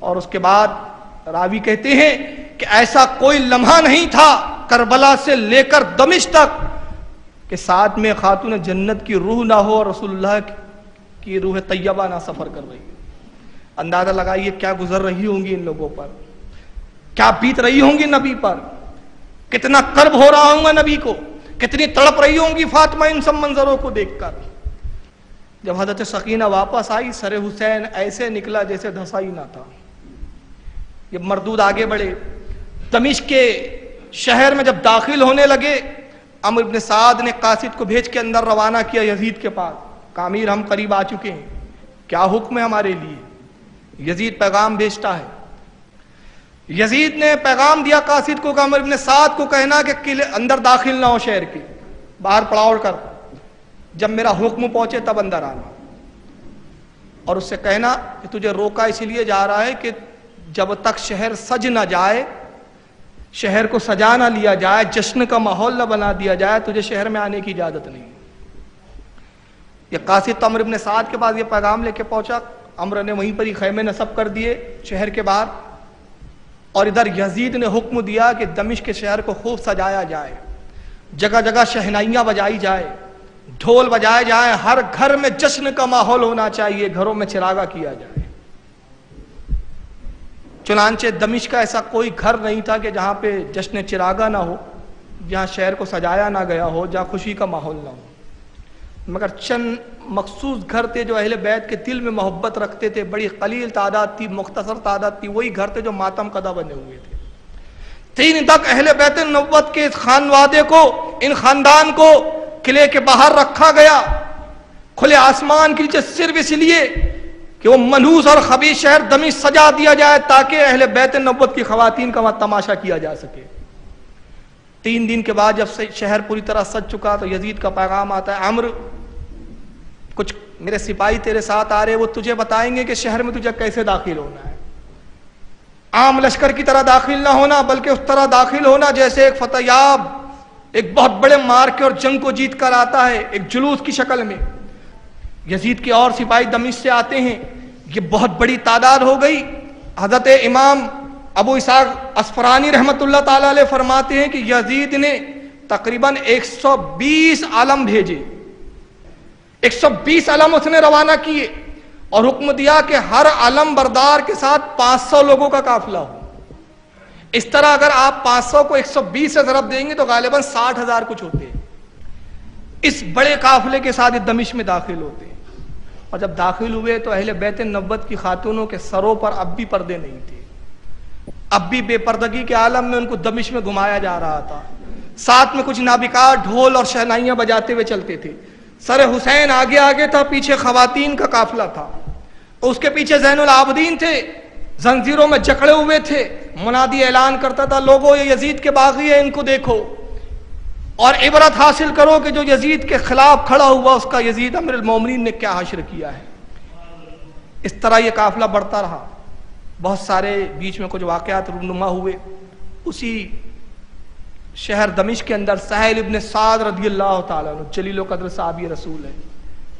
اور اس کے بعد راوی کہتے ہیں کہ ایسا کوئی لمحہ نہیں تھا کربلا سے لے کر دمشق تک کہ ساتھ میں خاتون جنت کی روح نہ ہو اور رسول اللہ کی روح طیبہ نہ سفر کر رہی. اندازہ لگائیے کیا گزر رہی ہوں گی ان لوگوں پر, کیا بیت رہی ہوں گی نبی پر, کتنا کرب ہو رہا ہوں گا نبی کو, کتنی تڑپ رہی ہوں گی فاطمہ ان سب منظروں کو دیکھ کر. جب حضرت سکینہ واپس آئی سر حسین ایسے نکلا جیسے دھسا ہی نہ تھا. یہ مردود آگے بڑھے, دمشق کے شہر میں جب داخل ہونے لگے, عمرو بن سعد نے قاصد کو بھیج کے اندر روانہ کیا یزید کے پاس. امیر ہم قریب آ چکے ہیں, کیا حکم ہے ہمارے لیے؟ یزید پیغام بھیجتا ہے. یزید نے پیغام دیا قاصد کو کہ عمرو بن سعد کو کہنا کہ قلعے اندر داخل نہ ہو, شہر کے باہر پڑاؤ کر, جب میرا حکم پہنچے تب اندر آنا. اور اس سے کہنا کہ تجھے روکا اس لیے جا رہا ہے کہ جب تک شہر سج نہ جائے, شہر کو سجا نہ لیا جائے, جشن کا ماحول نہ بنا دیا جائے, تجھے شہر میں آنے کی اجازت نہیں. یہ قاصد عمرو بن سعد کے پاس یہ پیغام لے کے پہنچا. عمرو نے وہیں پر ہی خیمے نصب کر دیے شہر کے باہر, اور ادھر یزید نے حکم دیا کہ دمشق کے شہر کو خوب سجایا جائے, جگہ جگہ شہنائیاں بجائی جائے, ڈھول بجائے جائیں, ہر گھر میں جشن کا ماحول ہونا چاہیے, گھروں میں چراغا کیا جائے. چنانچہ دمشق کا ایسا کوئی گھر نہیں تھا کہ جہاں پہ جشن چراغا نہ ہو, جہاں شہر کو سجایا نہ گیا ہو, جہاں خوشی کا ماحول نہ ہو. مگر چند مخصوص گھر تھے جو اہل بیت کے دل میں محبت رکھتے تھے, بڑی قلیل تعداد تھی, مختصر تعداد تھی, وہی گھر تھے جو ماتم قدا بنے ہوئے تھے. 3 تک اہل بیت نبوت کے اس خانوادے کو, ان خاندان کو قلعے کے باہر رکھا گیا, کھلے آسمان کے نیچے, صرف اس لیے کہ وہ منحوس اور خبیث شہر دمشق سجا دیا جائے تاکہ اہل بیت نبوت کی خواتین کا وہاں تماشا کیا جا سکے. 3 دن کے بعد جب شہر پوری طرح سج چکا تو یزید کا پیغام آتا ہے, عمرو کچھ میرے سپاہی تیرے ساتھ آ رہے, وہ تجھے بتائیں گے کہ شہر میں تجھے کیسے داخل ہونا ہے. عام لشکر کی طرح داخل نہ ہونا, بلکہ اس طرح داخل ہونا جیسے ایک فتح یاب ایک بہت بڑے مارکے اور جنگ کو جیت کر آتا ہے, ایک جلوس کی شکل میں. یزید کے اور سپاہی دمشق سے آتے ہیں, یہ بہت بڑی تعداد ہو گئی. حضرت امام ابو اسحاق اسفرانی رحمۃ اللہ تعالی علیہ فرماتے ہیں کہ یزید نے تقریباً 120 علم بھیجے, 120 علم اس نے روانہ کیے, اور حکم دیا کہ ہر علم بردار کے ساتھ 500 لوگوں کا قافلہ ہو. اس طرح اگر آپ 500 کو 120 سے ضرب دیں گے تو غالباً 60,000 کچھ ہوتے ہیں. اس بڑے قافلے کے ساتھ دمشق میں داخل ہوتے ہیں. اور جب داخل ہوئے تو اہل بیت نبوت کی خاتونوں کے سروں پر اب بھی پردے نہیں تھے, اب بھی بے پردگی کے عالم میں ان کو دمشق میں گھمایا جا رہا تھا. ساتھ میں کچھ نابکار ڈھول اور شہنائیاں بجاتے ہوئے چلتے تھے. سر حسین آگے آگے تھا, پیچھے خواتین کا قافلہ تھا, اس کے پیچھے زین العابدین تھے, زنجیروں میں جکڑے ہوئے تھے. منادی اعلان کرتا تھا, لوگوں یہ یزید کے باغی ہے, ان کو دیکھو اور عبرت حاصل کرو کہ جو یزید کے خلاف کھڑا ہوا اس کا یزید امیر المومنین نے کیا حشر کیا ہے. اس طرح یہ قافلہ بڑھتا رہا. بہت سارے بیچ میں کچھ واقعات رونما ہوئے. اسی شہر دمشق کے اندر سہیل ابن سعد رضی اللہ تعالیٰ عنہ, جلیل و قدر صحابی رسول ہے,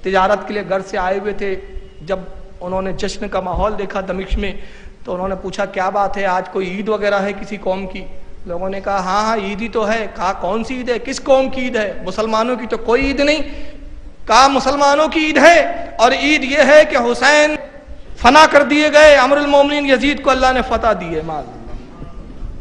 تجارت کے لیے گھر سے آئے ہوئے تھے. جب انہوں نے جشن کا ماحول دیکھا دمشق میں تو انہوں نے پوچھا کیا بات ہے, آج کوئی عید وغیرہ ہے کسی قوم کی؟ لوگوں نے کہا ہاں عید ہی تو ہے. کہا کون سی عید ہے, کس قوم کی عید ہے؟ مسلمانوں کی تو کوئی عید نہیں. کہا مسلمانوں کی عید ہے, اور عید یہ ہے کہ حسین فنا کر دیے گئے, امر المومنین یزید کو اللہ نے فتح دی ہے.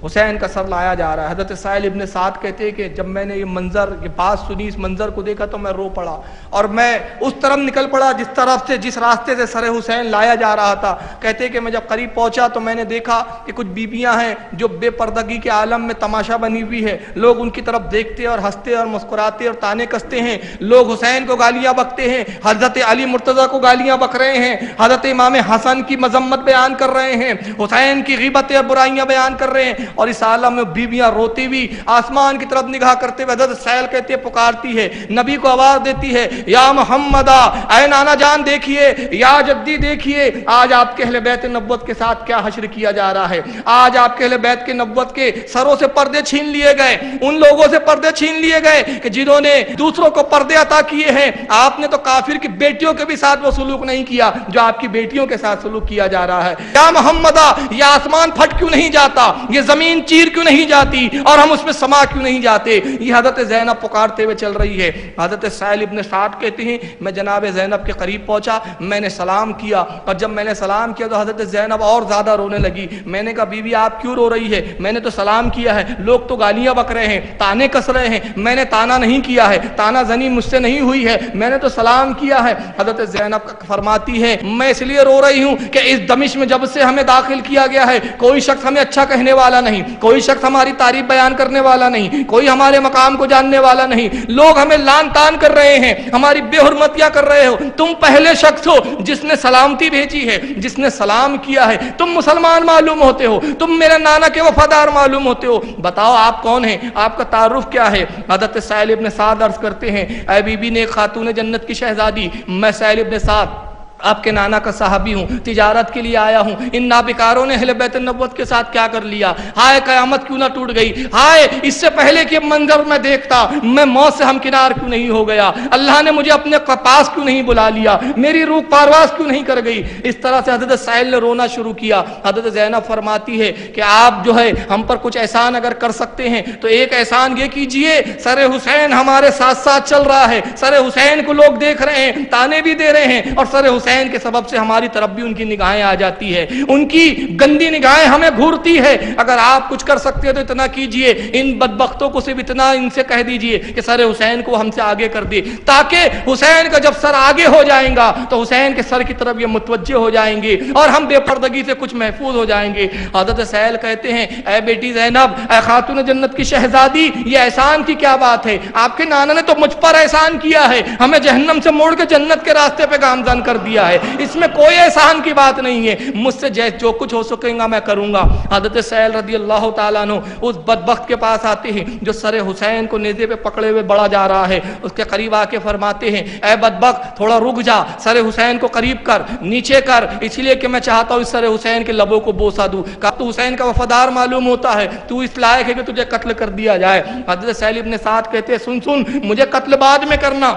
حسین کا سر لایا جا رہا ہے. حضرت سہیل ابن سعد کہتے ہیں کہ جب میں نے یہ منظر, یہ بات سنی, اس منظر کو دیکھا تو میں رو پڑا, اور میں اس طرف نکل پڑا جس طرف سے, جس راستے سے سر حسین لایا جا رہا تھا. کہتے ہیں کہ میں جب قریب پہنچا تو میں نے دیکھا کہ کچھ بیبیاں ہیں جو بے پردگی کے عالم میں تماشا بنی ہوئی ہے. لوگ ان کی طرف دیکھتے اور ہنستے اور مسکراتے اور تانے کستے ہیں. لوگ حسین کو گالیاں بکتے ہیں, حضرت علی مرتضیٰ کو گالیاں بک رہے ہیں, حضرت امام حسن کی مذمت بیان کر رہے ہیں, حسین کی غیبتیں اور برائیاں بیان کر رہے ہیں. اور اس عالم میں بیویاں روتی ہوئی آسمان کی طرف نگاہ کرتے ہوئے حضرت سہیل کہتے ہیں، پکارتی ہے، نبی کو آواز دیتی ہے، یا محمدہ، اے نانا جان دیکھیے، یا جدی دیکھیے، آج آپ کے اہل بیت نبوت کے ساتھ کیا حشر کیا جا رہا ہے۔ آج آپ کے اہل بیت کے نبوت کے سروں سے پردے چھین لیے گئے، ان لوگوں سے پردے چھین لیے گئے کہ جنہوں نے دوسروں کو پردے عطا کیے ہیں۔ آپ نے تو کافر کی بیٹیوں کے بھی ساتھ وہ سلوک نہیں کیا جو آپ کی بیٹیوں کے ساتھ سلوک کیا جا رہا ہے۔ یا محمدہ، یہ آسمان پھٹ کیوں نہیں جاتا، یہ زمین چیر کیوں نہیں جاتی، اور ہم اس میں سما کیوں نہیں جاتے۔ یہ حضرت زینب پکارتے ہوئے چل رہی ہے۔ حضرت سہیل ابن سعد کہتے ہیں، میں جناب زینب کے قریب پہنچا، میں نے سلام کیا، اور جب میں نے سلام کیا تو حضرت زینب اور زیادہ رونے لگی۔ میں نے کہا بی بی آپ کیوں رو رہی ہے، میں نے تو سلام کیا ہے، لوگ تو گالیاں بک رہے ہیں، تانے کس رہے ہیں، میں نے تانا نہیں کیا ہے، تانا زنی مجھ سے نہیں ہوئی ہے، میں نے تو سلام کیا ہے۔ حضرت زینب فرماتی ہے، میں اس لیے رو رہی ہوں کہ اس دمشق میں جب سے ہمیں داخل کیا گیا ہے، کوئی شخص ہمیں اچھا کہنے والا نہیں، کوئی شخص ہماری تعریف بیان کرنے والا نہیں، کوئی ہمارے مقام کو جاننے والا نہیں، لوگ ہمیں لان تان کر رہے ہیں، ہماری بے حرمتیاں کر رہے ہو۔ تم پہلے شخص ہو جس نے سلامتی بھیجی ہے، جس نے سلام کیا ہے، تم مسلمان معلوم ہوتے ہو، تم میرے نانا کے وفادار معلوم ہوتے ہو، بتاؤ آپ کون ہیں، آپ کا تعارف کیا ہے۔ حضرت سہیل ابن سعد عرض کرتے ہیں، اے بی بی نے خاتون جنت کی شہزادی، میں سہیل ابن سعد آپ کے نانا کا صحابی ہوں، تجارت کے لیے آیا ہوں، ان نابکاروں نے اہل بیت النبوت کے ساتھ کیا کر لیا، ہائے قیامت کیوں نہ ٹوٹ گئی، ہائے اس سے پہلے کہ منظر میں دیکھتا میں موت سے ہمکنار کیوں نہیں ہو گیا، اللہ نے مجھے اپنے پاس کیوں نہیں بلا لیا، میری روح پرواز کیوں نہیں کر گئی۔ اس طرح سے حضرت سہیل نے رونا شروع کیا۔ حضرت زینب فرماتی ہے کہ آپ جو ہے ہم پر کچھ احسان اگر کر سکتے ہیں تو ایک احسان یہ کیجئے، سر حسین ہمارے ساتھ ساتھ چل رہا ہے، سر حسین کو لوگ دیکھ رہے ہیں، تانے بھی دے رہے ہیں، اور سر حسین کے سبب سے ہماری طرف بھی ان کی نگاہیں آ جاتی ہے، ان کی گندی نگاہیں ہمیں گھورتی ہے، اگر آپ کچھ کر سکتے ہیں تو اتنا کیجئے، ان بدبختوں کو صرف اتنا ان سے کہہ دیجئے کہ سر حسین کو ہم سے آگے کر دے، تاکہ حسین کا جب سر آگے ہو جائیں گا تو حسین کے سر کی طرف یہ متوجہ ہو جائیں گے اور ہم بے پردگی سے کچھ محفوظ ہو جائیں گے۔ حضرت سہیل کہتے ہیں، اے بیٹی زینب، اے خاتون جنت کی شہزادی، یہ احسان کی کیا بات ہے، آپ کے نانا نے تو مجھ پر احسان کیا ہے، ہمیں جہنم سے موڑ کے جنت کے راستے پہ گامزن کر دیا ہے، اس میں کوئی احسان کی بات نہیں ہے، مجھ سے جو کچھ ہو سکے گا میں کروں گا۔ حضرت سہیل رضی اللہ تعالیٰ عنہ اس بدبخت کے پاس آتے ہیں جو سر حسین کو نیزے پہ پکڑے ہوئے بڑھا جا رہا ہے، اس کے قریب آ کے فرماتے ہیں، اے بدبخت تھوڑا رک جا، سر حسین کو قریب کر، نیچے کر، اس لیے کہ میں چاہتا ہوں اس سر حسین کے لبوں کو بوسہ دوں۔ کہا تو حسین کا وفادار معلوم ہوتا ہے، تو اس لائق ہے کہ تجھے قتل کر دیا جائے۔ حضرت سہیل ابن سعد کہتے ہیں، سن مجھے قتل بعد میں کرنا،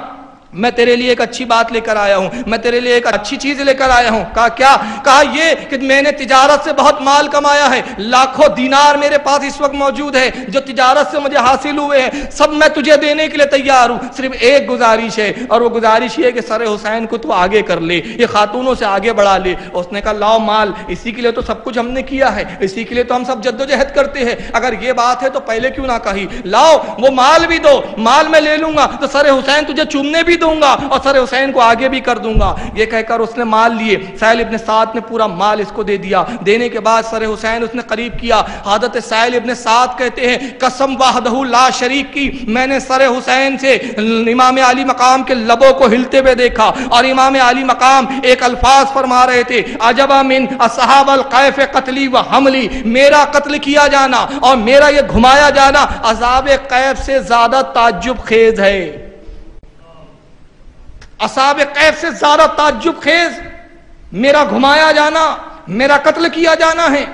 میں تیرے لیے ایک اچھی بات لے کر آیا ہوں، میں تیرے لیے ایک اچھی چیز لے کر آیا ہوں۔ کہا کیا؟ کہا یہ کہ میں نے تجارت سے بہت مال کمایا ہے، لاکھوں دینار میرے پاس اس وقت موجود ہے جو تجارت سے مجھے حاصل ہوئے ہیں، سب میں تجھے دینے کے لیے تیار ہوں، صرف ایک گزارش ہے، اور وہ گزارش یہ ہے کہ سر حسین کو تو آگے کر لے، یہ خاتونوں سے آگے بڑھا لے۔ اس نے کہا لاؤ مال، اسی کے لیے تو سب کچھ ہم نے کیا ہے، اسی کے لیے تو ہم سب جدوجہد کرتے ہیں، اگر یہ بات ہے تو پہلے کیوں نہ کہی، لاؤ وہ مال بھی دو، مال میں لے لوں گا تو سر حسین تجھے چومنے بھی دوں گا اور سر حسین کو آگے بھی کر دوں گا۔ یہ کہہ کر اس نے مال لیے، سہیل ابن سعد نے پورا مال اس کو دے دیا، دینے کے بعد سر حسین اس نے قریب کیا۔ حضرت سہیل ابن سعد کہتے ہیں، قسم وحدہ لا شریک کی، میں نے سر حسین سے امام علی مقام کے لبوں کو ہلتے ہوئے دیکھا، اور امام علی مقام ایک الفاظ فرما رہے تھے، عجبا من اصحاب القیف قتلی و حملی، میرا قتل کیا جانا اور میرا یہ گھمایا جانا عذاب قیف سے زیادہ تعجب خیز ہے، اصحاب قیف سے زیادہ تعجب خیز میرا گھمایا جانا، میرا قتل کیا جانا ہے۔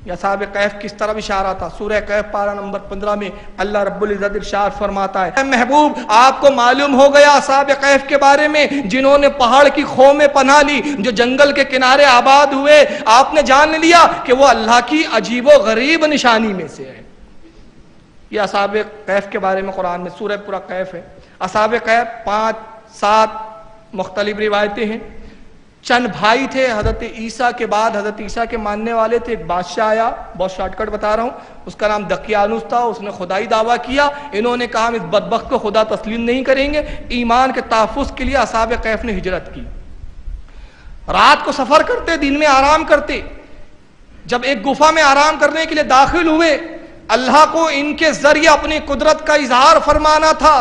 یہ اصحاب قیف کس طرح اشارہ تھا؟ سورہ کہف پارہ نمبر 15 میں اللہ رب العزت ارشاد فرماتا ہے، اے محبوب آپ کو معلوم ہو گیا اصحاب قیف کے بارے میں جنہوں نے پہاڑ کی خو میں پناہ لی، جو جنگل کے کنارے آباد ہوئے، آپ نے جان لیا کہ وہ اللہ کی عجیب و غریب نشانی میں سے ہے۔ یہ اصحاب کہف کے بارے میں قرآن میں سورہ پورا کہف ہے۔ اصحاب کہف 5-7 مختلف روایتیں ہیں۔ چند بھائی تھے حضرت عیسیٰ کے بعد، حضرت عیسیٰ کے ماننے والے تھے۔ ایک بادشاہ آیا، بہت شارٹ کٹ بتا رہا ہوں، اس کا نام دقیانوس تھا، اس نے خدائی دعویٰ کیا۔ انہوں نے کہا ہم اس بدبخت کو خدا تسلیم نہیں کریں گے۔ ایمان کے تحفظ کے لیے اصحاب کہف نے ہجرت کی، رات کو سفر کرتے، دن میں آرام کرتے۔ جب ایک گفا میں آرام کرنے کے لیے داخل ہوئے، اللہ کو ان کے ذریعے اپنی قدرت کا اظہار فرمانا تھا۔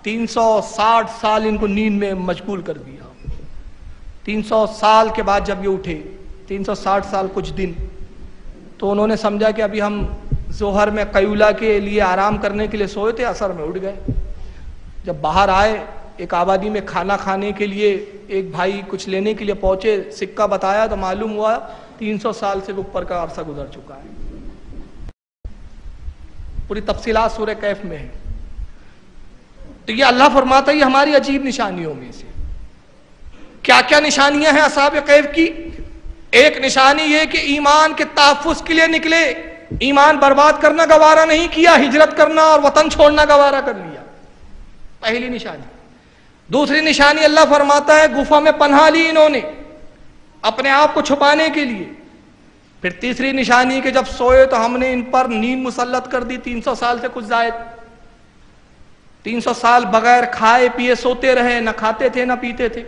360 سال ان کو نیند میں مشغول کر دیا۔ 300 سال کے بعد جب یہ اٹھے، 360 سال کچھ دن، تو انہوں نے سمجھا کہ ابھی ہم ظہر میں قیلولہ کے لیے آرام کرنے کے لیے سوئے تھے، عصر میں اٹھ گئے. جب باہر آئے ایک آبادی میں کھانا کھانے کے لیے ایک بھائی کچھ لینے کے لیے پہنچے، سکہ بتایا تو معلوم ہوا 300 سال سے اوپر کا عرصہ گزر چکا ہے. پوری تفصیلات سورہ کہف میں ہے. تو یہ اللہ فرماتا ہے یہ ہماری عجیب نشانیوں میں سے. کیا کیا نشانیاں ہیں اصحاب کہف کی؟ ایک نشانی یہ کہ ایمان کے تحفظ کے لیے نکلے، ایمان برباد کرنا گوارا نہیں کیا، ہجرت کرنا اور وطن چھوڑنا گوارا کر لیا، پہلی نشانی. دوسری نشانی اللہ فرماتا ہے گفا میں پناہ لی انہوں نے اپنے آپ کو چھپانے کے لیے. پھر تیسری نشانی کہ جب سوئے تو ہم نے ان پر نیند مسلط کر دی 300 سال سے کچھ زائد. 300 سال بغیر کھائے پیے سوتے رہے، نہ کھاتے تھے نہ پیتے تھے.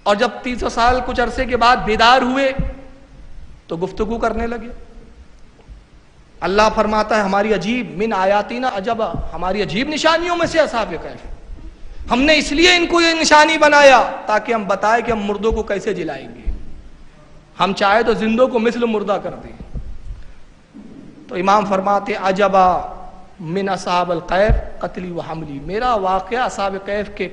اور جب 300 سال کچھ عرصے کے بعد بیدار ہوئے تو گفتگو کرنے لگے. اللہ فرماتا ہے ہماری عجیب من آیاتنا عجبا، ہماری عجیب نشانیوں میں سے اصحاب کہف. ہم نے اس لیے ان کو یہ نشانی بنایا تاکہ ہم بتائیں کہ ہم مردوں کو کیسے جلائیں گے. ہم چاہے تو زندوں کو مثل مردہ کر دیں. تو امام فرماتے عجبا من اصحاب الکہف قتلی و حملی، میرا واقعہ اصحاب کہف کے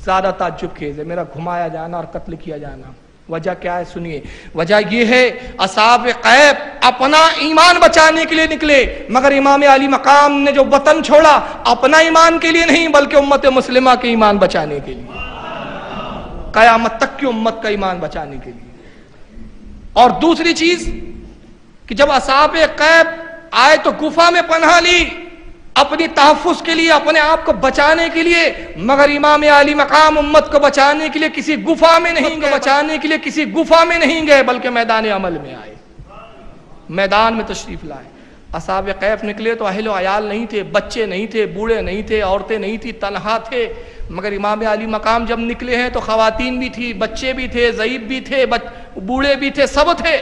زیادہ تعجب خیز ہے، میرا گھمایا جانا اور قتل کیا جانا. وجہ کیا ہے سنیے. وجہ یہ ہے اصحاب کہف اپنا ایمان بچانے کے لیے نکلے، مگر امام علی مقام نے جو وطن چھوڑا اپنا ایمان کے لیے نہیں بلکہ امت مسلمہ کے ایمان بچانے کے لیے، قیامت تک کی امت کا ایمان بچانے کے لیے. اور دوسری چیز کہ جب اصحاب کہف آئے تو گفا میں پناہ لی اپنی تحفظ کے لیے، اپنے آپ کو بچانے کے لیے، مگر امام علی مقام امت کو بچانے کے لیے کسی گفا میں نہیں گئے، بچانے کے لیے کسی گفا میں نہیں گئے بلکہ میدان عمل میں آئے، میدان میں تشریف لائے. اصحاب کہف نکلے تو اہل و عیال نہیں تھے، بچے نہیں تھے، بوڑھے نہیں تھے، عورتیں نہیں تھی، تنہا تھے. مگر امام علی مقام جب نکلے ہیں تو خواتین بھی تھی، بچے بھی تھے، ضعیف بھی تھے، بوڑھے بھی تھے، سب تھے.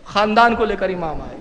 خاندان کو لے کر امام آئے.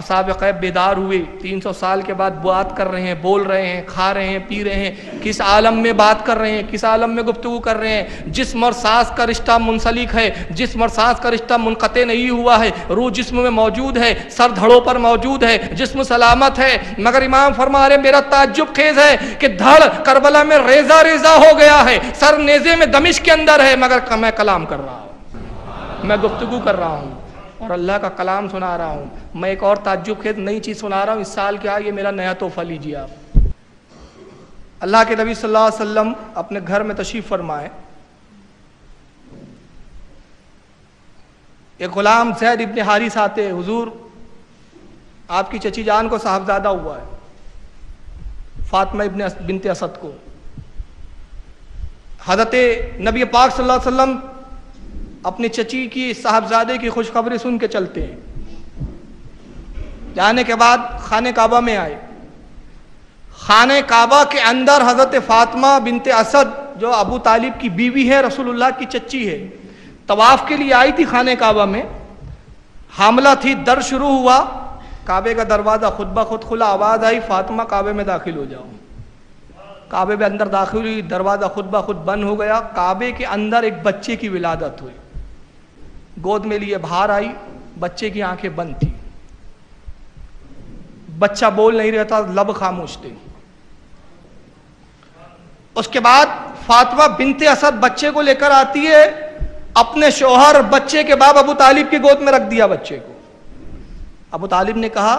اصحاب کہف بیدار ہوئے، 300 سال کے بعد بات کر رہے ہیں، بول رہے ہیں، کھا رہے ہیں، پی رہے ہیں. کس عالم میں بات کر رہے ہیں، کس عالم میں گفتگو کر رہے ہیں؟ جسم اور سانس کا رشتہ منسلک ہے، جسم اور سانس کا رشتہ منقطع نہیں ہوا ہے. روح جسم میں موجود ہے، سر دھڑوں پر موجود ہے، جسم سلامت ہے. مگر امام فرما رہے میرا تعجب خیز ہے کہ دھڑ کربلا میں ریزہ ریزہ ہو گیا ہے، سر نیزے میں دمشق کے اندر ہے، مگر میں کلام کر رہا ہوں، میں گفتگو کر رہا ہوں اور اللہ کا کلام سنا رہا ہوں. میں ایک اور تعجب خیز نئی چیز سنا رہا ہوں، اس سال کیا یہ میرا نیا تحفہ لیجیے آپ. اللہ کے نبی صلی اللہ علیہ وسلم اپنے گھر میں تشریف فرمائے. ایک غلام زید ابن حارث آتے، حضور آپ کی چچی جان کو صاحبزادہ ہوا ہے، فاطمہ بنت اسد کو. حضرت نبی پاک صلی اللہ علیہ وسلم اپنی چچی کی صاحبزادے کی خوشخبری سن کے چلتے ہیں. جانے کے بعد خانہ کعبہ میں آئے. خانہ کعبہ کے اندر حضرت فاطمہ بنت اسد جو ابو طالب کی بیوی ہے، رسول اللہ کی چچی ہے، طواف کے لیے آئی تھی خانہ کعبہ میں، حاملہ تھی. در شروع ہوا، کعبے کا دروازہ خود بخود کھلا، آواز آئی فاطمہ کعبے میں داخل ہو جاؤ. کعبے میں اندر داخل ہوئی، دروازہ خود بخود بند ہو گیا. کعبے کے اندر ایک بچے کی ولادت ہوئی، گود میں لیے باہر آئی، بچے کی آنکھیں بند تھی، بچہ بول نہیں رہا تھا، لب خاموش تھے. اس کے بعد فاطمہ بنت اسد بچے کو لے کر آتی ہے، اپنے شوہر بچے کے باپ ابو طالب کی گود میں رکھ دیا بچے کو. ابو طالب نے کہا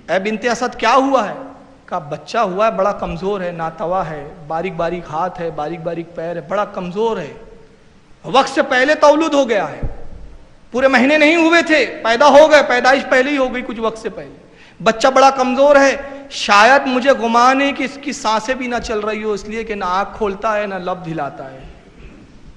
اے بنت اسد کیا ہوا ہے؟ کہا بچہ ہوا ہے، بڑا کمزور ہے، ناتوا ہے، باریک باریک ہاتھ ہے، باریک باریک پیر ہے، بڑا کمزور ہے، وقت سے پہلے تولد ہو گیا ہے، پورے مہینے نہیں ہوئے تھے، پیدا ہو گئے، پیدائش پہلے ہی ہو گئی کچھ وقت سے پہلے. بچہ بڑا کمزور ہے، شاید مجھے گمان ہے کہ اس کی سانسیں بھی نہ چل رہی ہو، اس لیے کہ نہ آنکھ کھولتا ہے نہ لب دھلاتا ہے،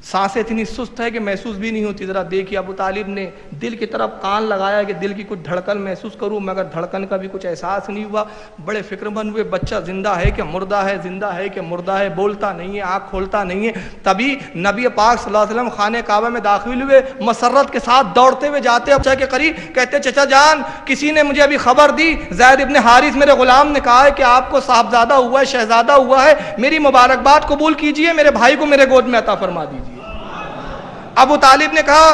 سانسیں اتنی سست ہے کہ محسوس بھی نہیں ہوتی. ذرا دیکھیے ابو طالب نے دل کی طرف کان لگایا کہ دل کی کچھ دھڑکن محسوس کروں، مگر دھڑکن کا بھی کچھ احساس نہیں ہوا. بڑے فکر مند ہوئے بچہ زندہ ہے کہ مردہ ہے، زندہ ہے کہ مردہ ہے، بولتا نہیں ہے، آنکھ کھولتا نہیں ہے. تبھی نبی پاک صلی اللہ علیہ وسلم خانہ کعبہ میں داخل ہوئے، مسرت کے ساتھ دوڑتے ہوئے جاتے بچہ کے قریب، کہتے چچا جان کسی نے مجھے ابھی خبر دی، زید ابن حارث میرے غلام نے کہا ہے کہ آپ کو صاحبزادہ ہوا ہے، شہزادہ ہوا ہے، میری مبارکباد قبول کیجئے، میرے بھائی کو میرے گود میں عطا فرما دیجئے. ابو طالب نے کہا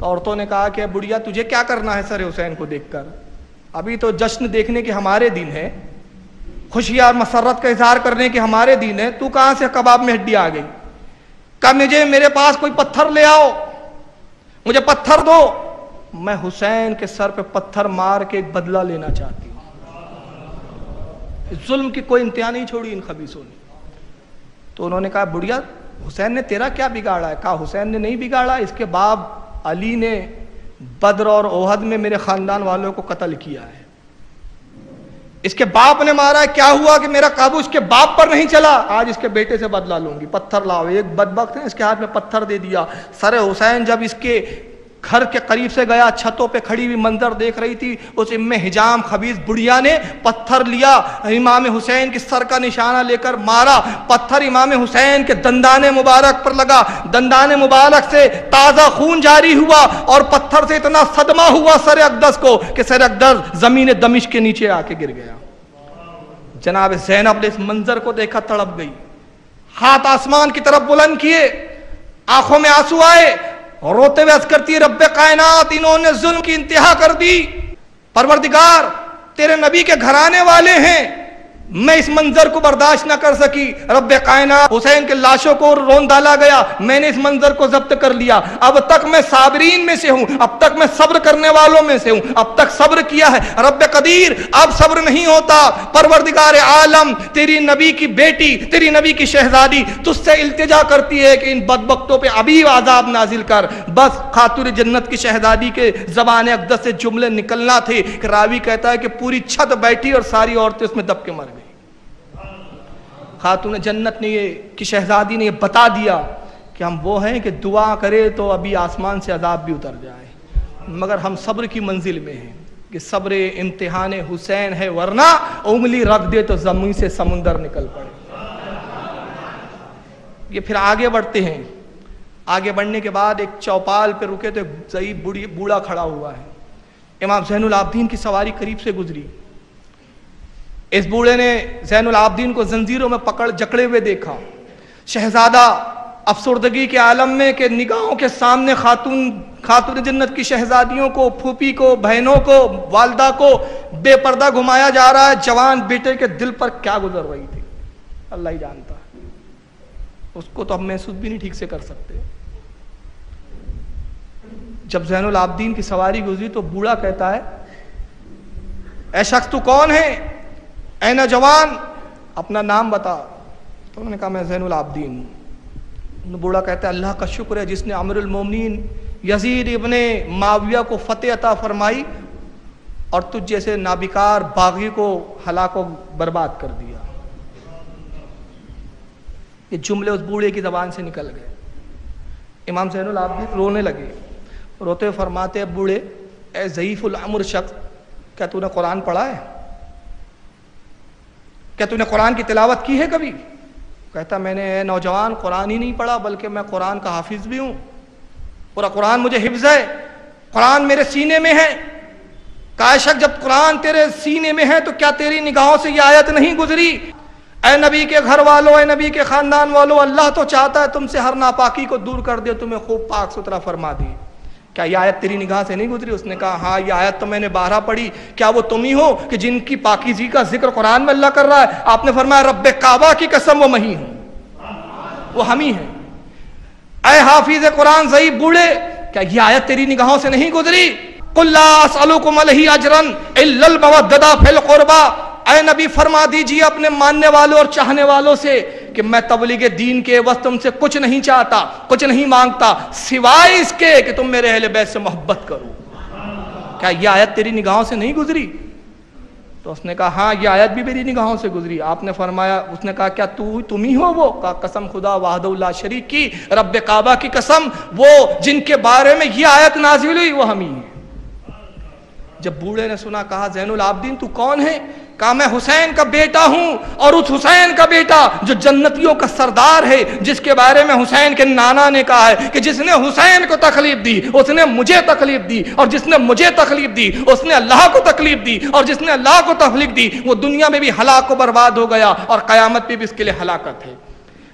تو عورتوں نے کہا کہ بڑھیا تجھے کیا کرنا ہے سر حسین کو دیکھ کر, ابھی تو جشن دیکھنے کے ہمارے دن ہے, خوشی اور مسرت کا اظہار کرنے کے ہمارے دن ہے, تو کہاں سے کباب میں ہڈی آ گئی. کہا مجھے میرے پاس کوئی پتھر لے آؤ, مجھے پتھر دو, میں حسین کے سر پہ پتھر مار کے ایک بدلہ لینا چاہتی ہوں. ظلم کی کوئی انتہا نہیں چھوڑی ان خبیثوں نے. تو انہوں نے کہا بڑھیا حسین نے تیرا کیا بگاڑا ہے. کہا حسین نے نہیں بگاڑا, اس کے باپ علی نے بدر اور احد میں میرے خاندان والوں کو قتل کیا ہے, اس کے باپ نے مارا ہے. کیا ہوا کہ میرا قابو اس کے باپ پر نہیں چلا, آج اس کے بیٹے سے بدلہ لوں گی, پتھر لاؤ. ایک بدبخت نے اس کے ہاتھ میں پتھر دے دیا. سر حسین جب اس کے گھر کے قریب سے گیا, چھتوں پہ کھڑی ہوئی منظر دیکھ رہی تھی, اس ام حجام خبیث بڑھیا نے پتھر لیا, امام حسین کی سر کا نشانہ لے کر مارا. پتھر امام حسین کے دندان مبارک پر لگا, دندان مبارک سے تازہ خون جاری ہوا, اور پتھر سے اتنا صدمہ ہوا سر اقدس کو کہ سر اقدس زمین دمشق کے نیچے آ کے گر گیا. جناب زینب نے اس منظر کو دیکھا, تڑپ گئی, ہاتھ آسمان کی طرف بلند کیے, آنکھوں میں آنسو آئے, روتے ہوئے عرض کرتی ہے رب کائنات انہوں نے ظلم کی انتہا کر دی. پروردگار تیرے نبی کے گھرانے والے ہیں, میں اس منظر کو برداشت نہ کر سکی. رب کائنات حسین کے لاشوں کو رون ڈالا گیا, میں نے اس منظر کو ضبط کر لیا. اب تک میں صابرین میں سے ہوں, اب تک میں صبر کرنے والوں میں سے ہوں, اب تک صبر کیا ہے. رب قدیر اب صبر نہیں ہوتا. پروردگار عالم تیری نبی کی بیٹی, تیری نبی کی شہزادی تجھ سے التجا کرتی ہے کہ ان بدبختوں پہ ابھی عذاب نازل کر. بس خاتون جنت کی شہزادی کے زبان اقدس سے جملے نکلنا تھے کہ راوی کہتا ہے کہ پوری چھت بیٹھی اور ساری عورتیں اس میں دب کے مر گئی. خاتون جنت نے یہ کی شہزادی نے یہ بتا دیا کہ ہم وہ ہیں کہ دعا کرے تو ابھی آسمان سے عذاب بھی اتر جائے, مگر ہم صبر کی منزل میں ہیں کہ صبر امتحان حسین ہے, ورنہ انگلی رکھ دے تو زمین سے سمندر نکل پڑے. یہ پھر آگے بڑھتے ہیں. آگے بڑھنے کے بعد ایک چوپال پہ رکے تو ایک ضعیف بوڑھا کھڑا ہوا ہے. امام زین العابدین کی سواری قریب سے گزری. اس بوڑھے نے زین العابدین کو زنجیروں میں پکڑ جکڑے ہوئے دیکھا. شہزادہ افسردگی کے عالم میں کہ نگاہوں کے سامنے خاتون جنت کی شہزادیوں کو, پھوپھی کو, بہنوں کو, والدہ کو بے پردہ گھمایا جا رہا ہے. جوان بیٹے کے دل پر کیا گزر رہی تھی اللہ ہی جانتا ہے, اس کو تو ہم محسوس بھی نہیں ٹھیک سے کر سکتے. جب زین العابدین کی سواری گزری تو بوڑھا کہتا ہے اے شخص تو کون ہے, اے نوجوان اپنا نام بتا. تو انہوں نے کہا میں زین العابدین ہوں. بوڑھا کہتا ہے اللہ کا شکر ہے جس نے امیر المومنین یزید ابن معاویہ کو فتح عطا فرمائی اور تجھ جیسے نابکار باغی کو ہلاک و برباد کر دیا. یہ جملے اس بوڑھے کی زبان سے نکل گئے. امام زین العابدین رونے لگے. روتے ہوئے فرماتے بوڑھے اے ضعیف العمر شخص, کیا تو نے قرآن پڑھا ہے؟ کیا تو نے قرآن کی تلاوت کی ہے کبھی؟ کہتا میں نے اے نوجوان قرآن ہی نہیں پڑھا بلکہ میں قرآن کا حافظ بھی ہوں, پورا قرآن مجھے حفظ ہے, قرآن میرے سینے میں ہے. کہا شک جب قرآن تیرے سینے میں ہے تو کیا تیری نگاہوں سے یہ آیت نہیں گزری اے نبی کے گھر والوں, اے نبی کے خاندان والوں, اللہ تو چاہتا ہے تم سے ہر ناپاکی کو دور کر دے, تمہیں خوب پاک ستھرا فرما دے. کیا یہ آیت تیری نگاہ سے نہیں گزری؟ اس نے کہا ہاں یہ آیت تو میں نے 12 پڑھی. کیا وہ تم ہی ہو کہ جن کی پاکیزگی کا ذکر قرآن میں اللہ کر رہا ہے؟ آپ نے فرمایا رب کعبہ کی قسم وہ میں ہی ہوں, وہ ہم ہی ہیں. اے حافظ قرآن ضعیف بوڑھے, کیا یہ آیت تیری نگاہوں سے نہیں گزری؟ قل لا اسألکم علیہ اجرا الا المودۃ فی القربى. اے نبی فرما دیجیے اپنے ماننے والوں اور چاہنے والوں سے کہ میں تبلیغ دین کے وقت تم سے کچھ نہیں چاہتا, کچھ نہیں مانگتا سوائے اس کے کہ تم میرے اہل بیت سے محبت کرو. کیا یہ آیت تیری نگاہوں سے نہیں گزری؟ تو اس نے کہا ہاں یہ آیت بھی میری نگاہوں سے گزری. آپ نے فرمایا, اس نے کہا کیا تم ہی ہو وہ؟ کہا قسم خدا وحدہ لا شریک کی, رب کعبہ کی قسم, وہ جن کے بارے میں یہ آیت نازل ہوئی وہ ہم ہی ہیں. جب بوڑھے نے سنا کہا زین العابدین تو کون ہے؟ کہا میں حسین کا بیٹا ہوں, اور اس حسین کا بیٹا جو جنتیوں کا سردار ہے, جس کے بارے میں حسین کے نانا نے کہا ہے کہ جس نے حسین کو تکلیف دی اس نے مجھے تکلیف دی, اور جس نے مجھے تکلیف دی اس نے اللہ کو تکلیف دی, اور جس نے اللہ کو تکلیف دی وہ دنیا میں بھی ہلاک و برباد ہو گیا اور قیامت پہ بھی اس کے لیے ہلاکت ہے.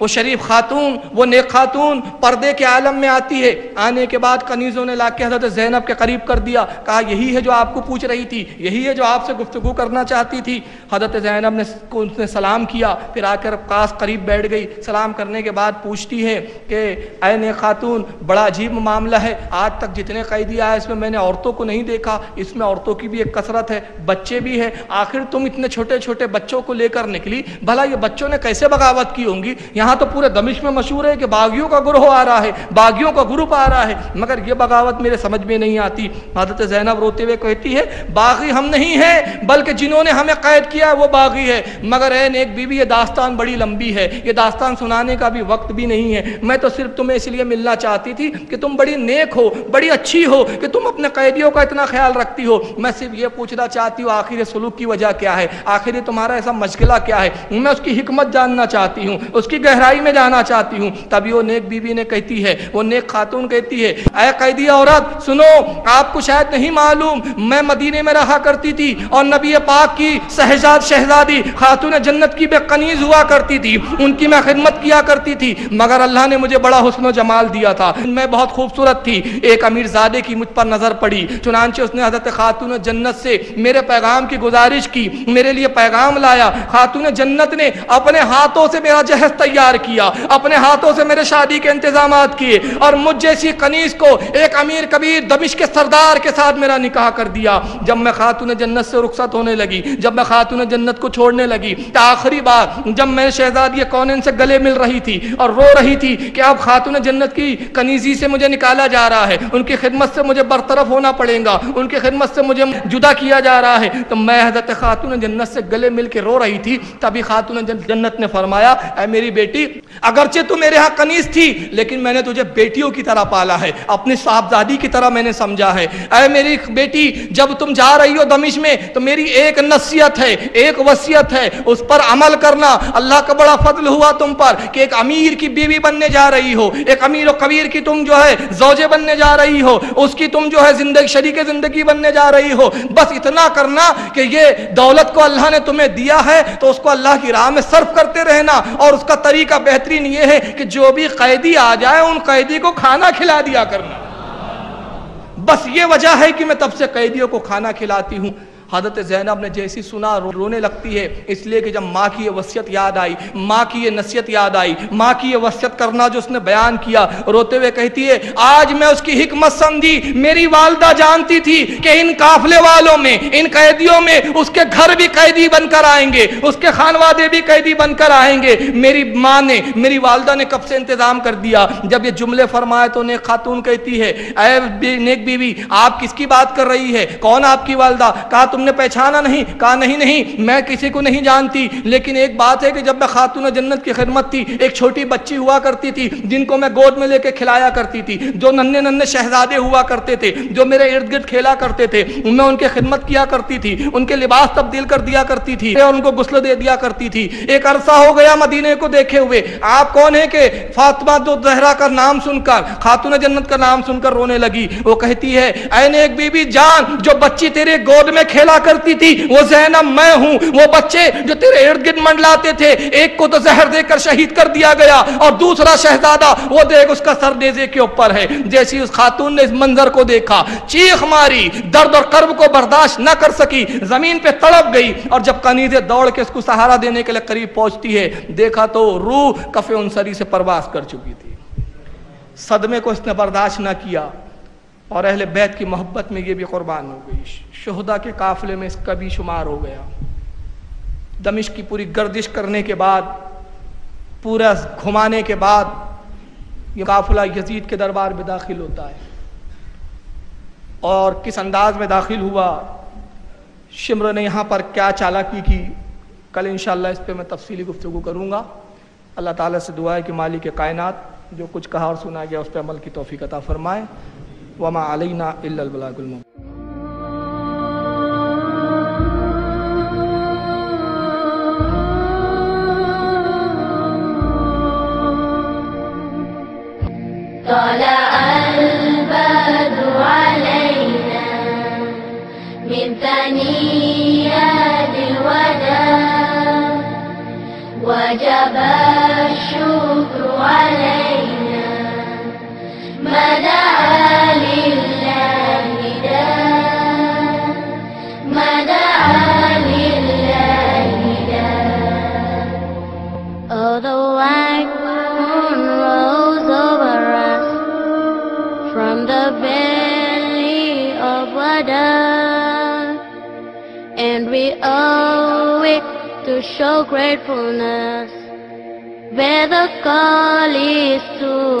وہ شریف خاتون، وہ نیک خاتون پردے کے عالم میں آتی ہے. آنے کے بعد کنیزوں نے لا کے حضرت زینب کے قریب کر دیا، کہا یہی ہے جو آپ کو پوچھ رہی تھی، یہی ہے جو آپ سے گفتگو کرنا چاہتی تھی. حضرت زینب نے سلام کیا، پھر آ کر پاس قریب بیٹھ گئی. سلام کرنے کے بعد پوچھتی ہے کہ اے نیک خاتون، بڑا عجیب معاملہ ہے، آج تک جتنے قیدی آئے اس میں نے عورتوں کو نہیں دیکھا، اس میں عورتوں کی بھی ایک کثرت ہے، بچے بھی ہے، آخر تم اتنے چھوٹے چھوٹے بچوں کو لے کر نکلی، بھلا یہ بچوں نے کیسے بغاوت کی ہوں گی؟ یہاں تو پورے دمشق میں مشہور ہے کہ باغیوں کا گروہ آ رہا ہے، باغیوں کا گروپ آ رہا ہے، مگر یہ بغاوت میرے سمجھ میں نہیں آتی. حضرت زینب روتے ہوئے کہتی ہے باغی ہم نہیں ہیں، بلکہ جنہوں نے ہمیں قید کیا وہ باغی ہے. مگر اے نیک بیوی، یہ داستان بڑی لمبی ہے، یہ داستان سنانے کا بھی وقت بھی نہیں ہے. میں تو صرف تمہیں اس لیے ملنا چاہتی تھی کہ تم بڑی نیک ہو، بڑی اچھی ہو، کہ تم اپنے قیدیوں کا اتنا خیال رکھتی ہو. میں صرف یہ پوچھنا چاہتی ہوں آخر سلوک کی وجہ کیا ہے، آخر تمہارا ایسا مشغلہ کیا ہے؟ میں اس کی حکمت جاننا چاہتی ہوں، اس کی گہرائی میں جانا چاہتی ہوں. تبھی وہ نیک بیوی نے کہتی ہے، وہ نیک خاتون کہتی ہے اے قیدی عورت سنو، آپ کو شاید نہیں معلوم میں مدینے میں رہا کرتی تھی اور نبی پاک کی شہزادی خاتون جنت کی بے قنیز ہوا کرتی تھی، ان کی میں خدمت کیا کرتی تھی. مگر اللہ نے مجھے بڑا حسن و جمال دیا تھا، میں بہت خوبصورت تھی. ایک امیر زادے کی مجھ پر نظر پڑی، چنانچہ اس نے حضرت خاتون جنت سے میرے پیغام کی گزارش کی، میرے لیے پیغام لایا. خاتون جنت نے اپنے ہاتھوں سے میرا جہیز تیار کیا، اپنے ہاتھوں سے میرے شادی کے انتظامات کیے، اور مجھ جیسی کنیز کو ایک امیر کبیر دمشق کے سردار کے ساتھ میرا نکاح کر دیا. جب میں خاتون جنت سے رخصت ہونے لگی، جب میں خاتون جنت کو چھوڑنے لگی، آخری بار جب میں شہزادی کونین سے گلے مل رہی تھی اور رو رہی تھی کہ اب خاتون جنت کی کنیزی سے مجھے نکالا جا رہا ہے، ان کی خدمت سے مجھے برطرف ہونا پڑے گا، ان کی خدمت سے مجھے جدا کیا جا رہا ہے، تو میں حضرت خاتون جنت سے گلے مل کے رو رہی تھی. تبھی خاتون جنت نے فرمایا اے میری بیٹی، اگرچہ تو میرے ہاں کنیز تھی لیکن میں نے تجھے بیٹیوں کی طرح پالا ہے، اپنی صاحبزادی کی طرح میں نے سمجھا ہے. اے میری بیٹی، جب تم جا رہی ہو دمشق میں تو میری ایک نصیحت ہے، ایک وصیت ہے، اس پر عمل کرنا. اللہ کا بڑا فضل ہوا تم پر کہ ایک امیر کی بیوی بننے جا رہی ہو، ایک امیر و کبیر کی تم جو ہے زوجے بننے جا رہی ہو، اس کی تم جو ہے شریک زندگی بننے جا رہی ہو. بس اتنا کرنا کہ یہ دولت کو اللہ نے تمہیں دیا ہے تو اس کو اللہ کی راہ میں صرف کرتے رہنا، اور اس کا طریقہ بہترین یہ ہے کہ جو بھی قیدی آ جائے ان قیدی کو کھانا کھلا دیا کرنا. بس یہ وجہ ہے کہ میں تب سے قیدیوں کو کھانا کھلاتی ہوں. حضرت زینب نے جیسی سنا رونے لگتی ہے، اس لیے کہ جب ماں کی یہ وصیت یاد آئی، ماں کی یہ نصیحت یاد آئی، ماں کی یہ وصیت کرنا جو اس نے بیان کیا، روتے ہوئے کہتی ہے آج میں اس کی حکمت سمجھی. میری والدہ جانتی تھی کہ ان قافلے والوں میں، ان قیدیوں میں اس کے گھر بھی قیدی بن کر آئیں گے، اس کے خانوادے بھی قیدی بن کر آئیں گے. میری ماں نے، میری والدہ نے کب سے انتظام کر دیا. جب یہ جملے فرمائے تو نیک خاتون کہتی ہے اے نیک بیوی، آپ کس کی بات کر رہی ہے؟ کون آپ کی والدہ؟ کہا تم نے پہچانا نہیں؟ کہا نہیں میں کسی کو نہیں جانتی، لیکن ایک بات ہے کہ جب میں خاتون جنت کی خدمت تھی، ایک چھوٹی بچی ہوا کرتی تھی جن کو میں گود میں لے کے کھلایا کرتی تھی، جو ننھے شہزادے ہوا کرتے تھے جو میرے ارد گرد کھیلا کرتے تھے، میں ان کی خدمت کیا کرتی تھی، ان کے لباس تبدیل کر دیا کرتی تھی اور ان کو غسل دے دیا کرتی تھی. ایک عرصہ ہو گیا مدینے کو دیکھے ہوئے. آپ کون ہیں کہ فاطمہ زہرا کا نام سن کر، خاتون جنت کا نام سن کر رونے لگی. وہ کہتی ہے اے نیک بی بی جان، جو بچی تیرے گود میں کھیلا کرتی تھی وہ زینب میں ہوں. وہ بچے جو تیرے ارد گرد منڈلاتے تھے، ایک کو تو زہر دے کر شہید کر دیا گیا اور دوسرا شہزادہ وہ دیکھ اس کا سر نیزے کے اوپر ہے. جیسی اس خاتون نے اس منظر کو دیکھا، چیخ ماری، درد اور کرب کو برداشت نہ کر سکی، زمین پہ تڑپ گئی. اور جب کنیزیں دوڑ کے اس کو سہارا دینے کے لیے قریب پہنچتی ہے، دیکھا تو روح کف انصری سے پرواز کر چکی تھی. صدمے کو اس نے برداشت نہ کیا اور اہل بیت کی محبت میں یہ بھی قربان ہو گئی. شہداء کے قافلے میں اس کا بھی شمار ہو گیا. دمشق کی پوری گردش کرنے کے بعد، پورا گھمانے کے بعد، یہ قافلہ یزید کے دربار میں داخل ہوتا ہے. اور کس انداز میں داخل ہوا، شمر نے یہاں پر کیا چالاکی کی، کل انشاءاللہ اس پہ میں تفصیلی گفتگو کروں گا. اللہ تعالیٰ سے دعا ہے کہ مالک کائنات جو کچھ کہا اور سنا گیا اس پہ عمل کی توفیق عطا فرمائے. وما علینا الا البلاغ المبین. طلع البدر علينا من ثنيات الوداع وجب وجب الشكر علينا ما دعا لله داع ما دعا لله داع. Oh, the white moon rose over us from the belly of water, and we owe it to show gratefulness where the call is to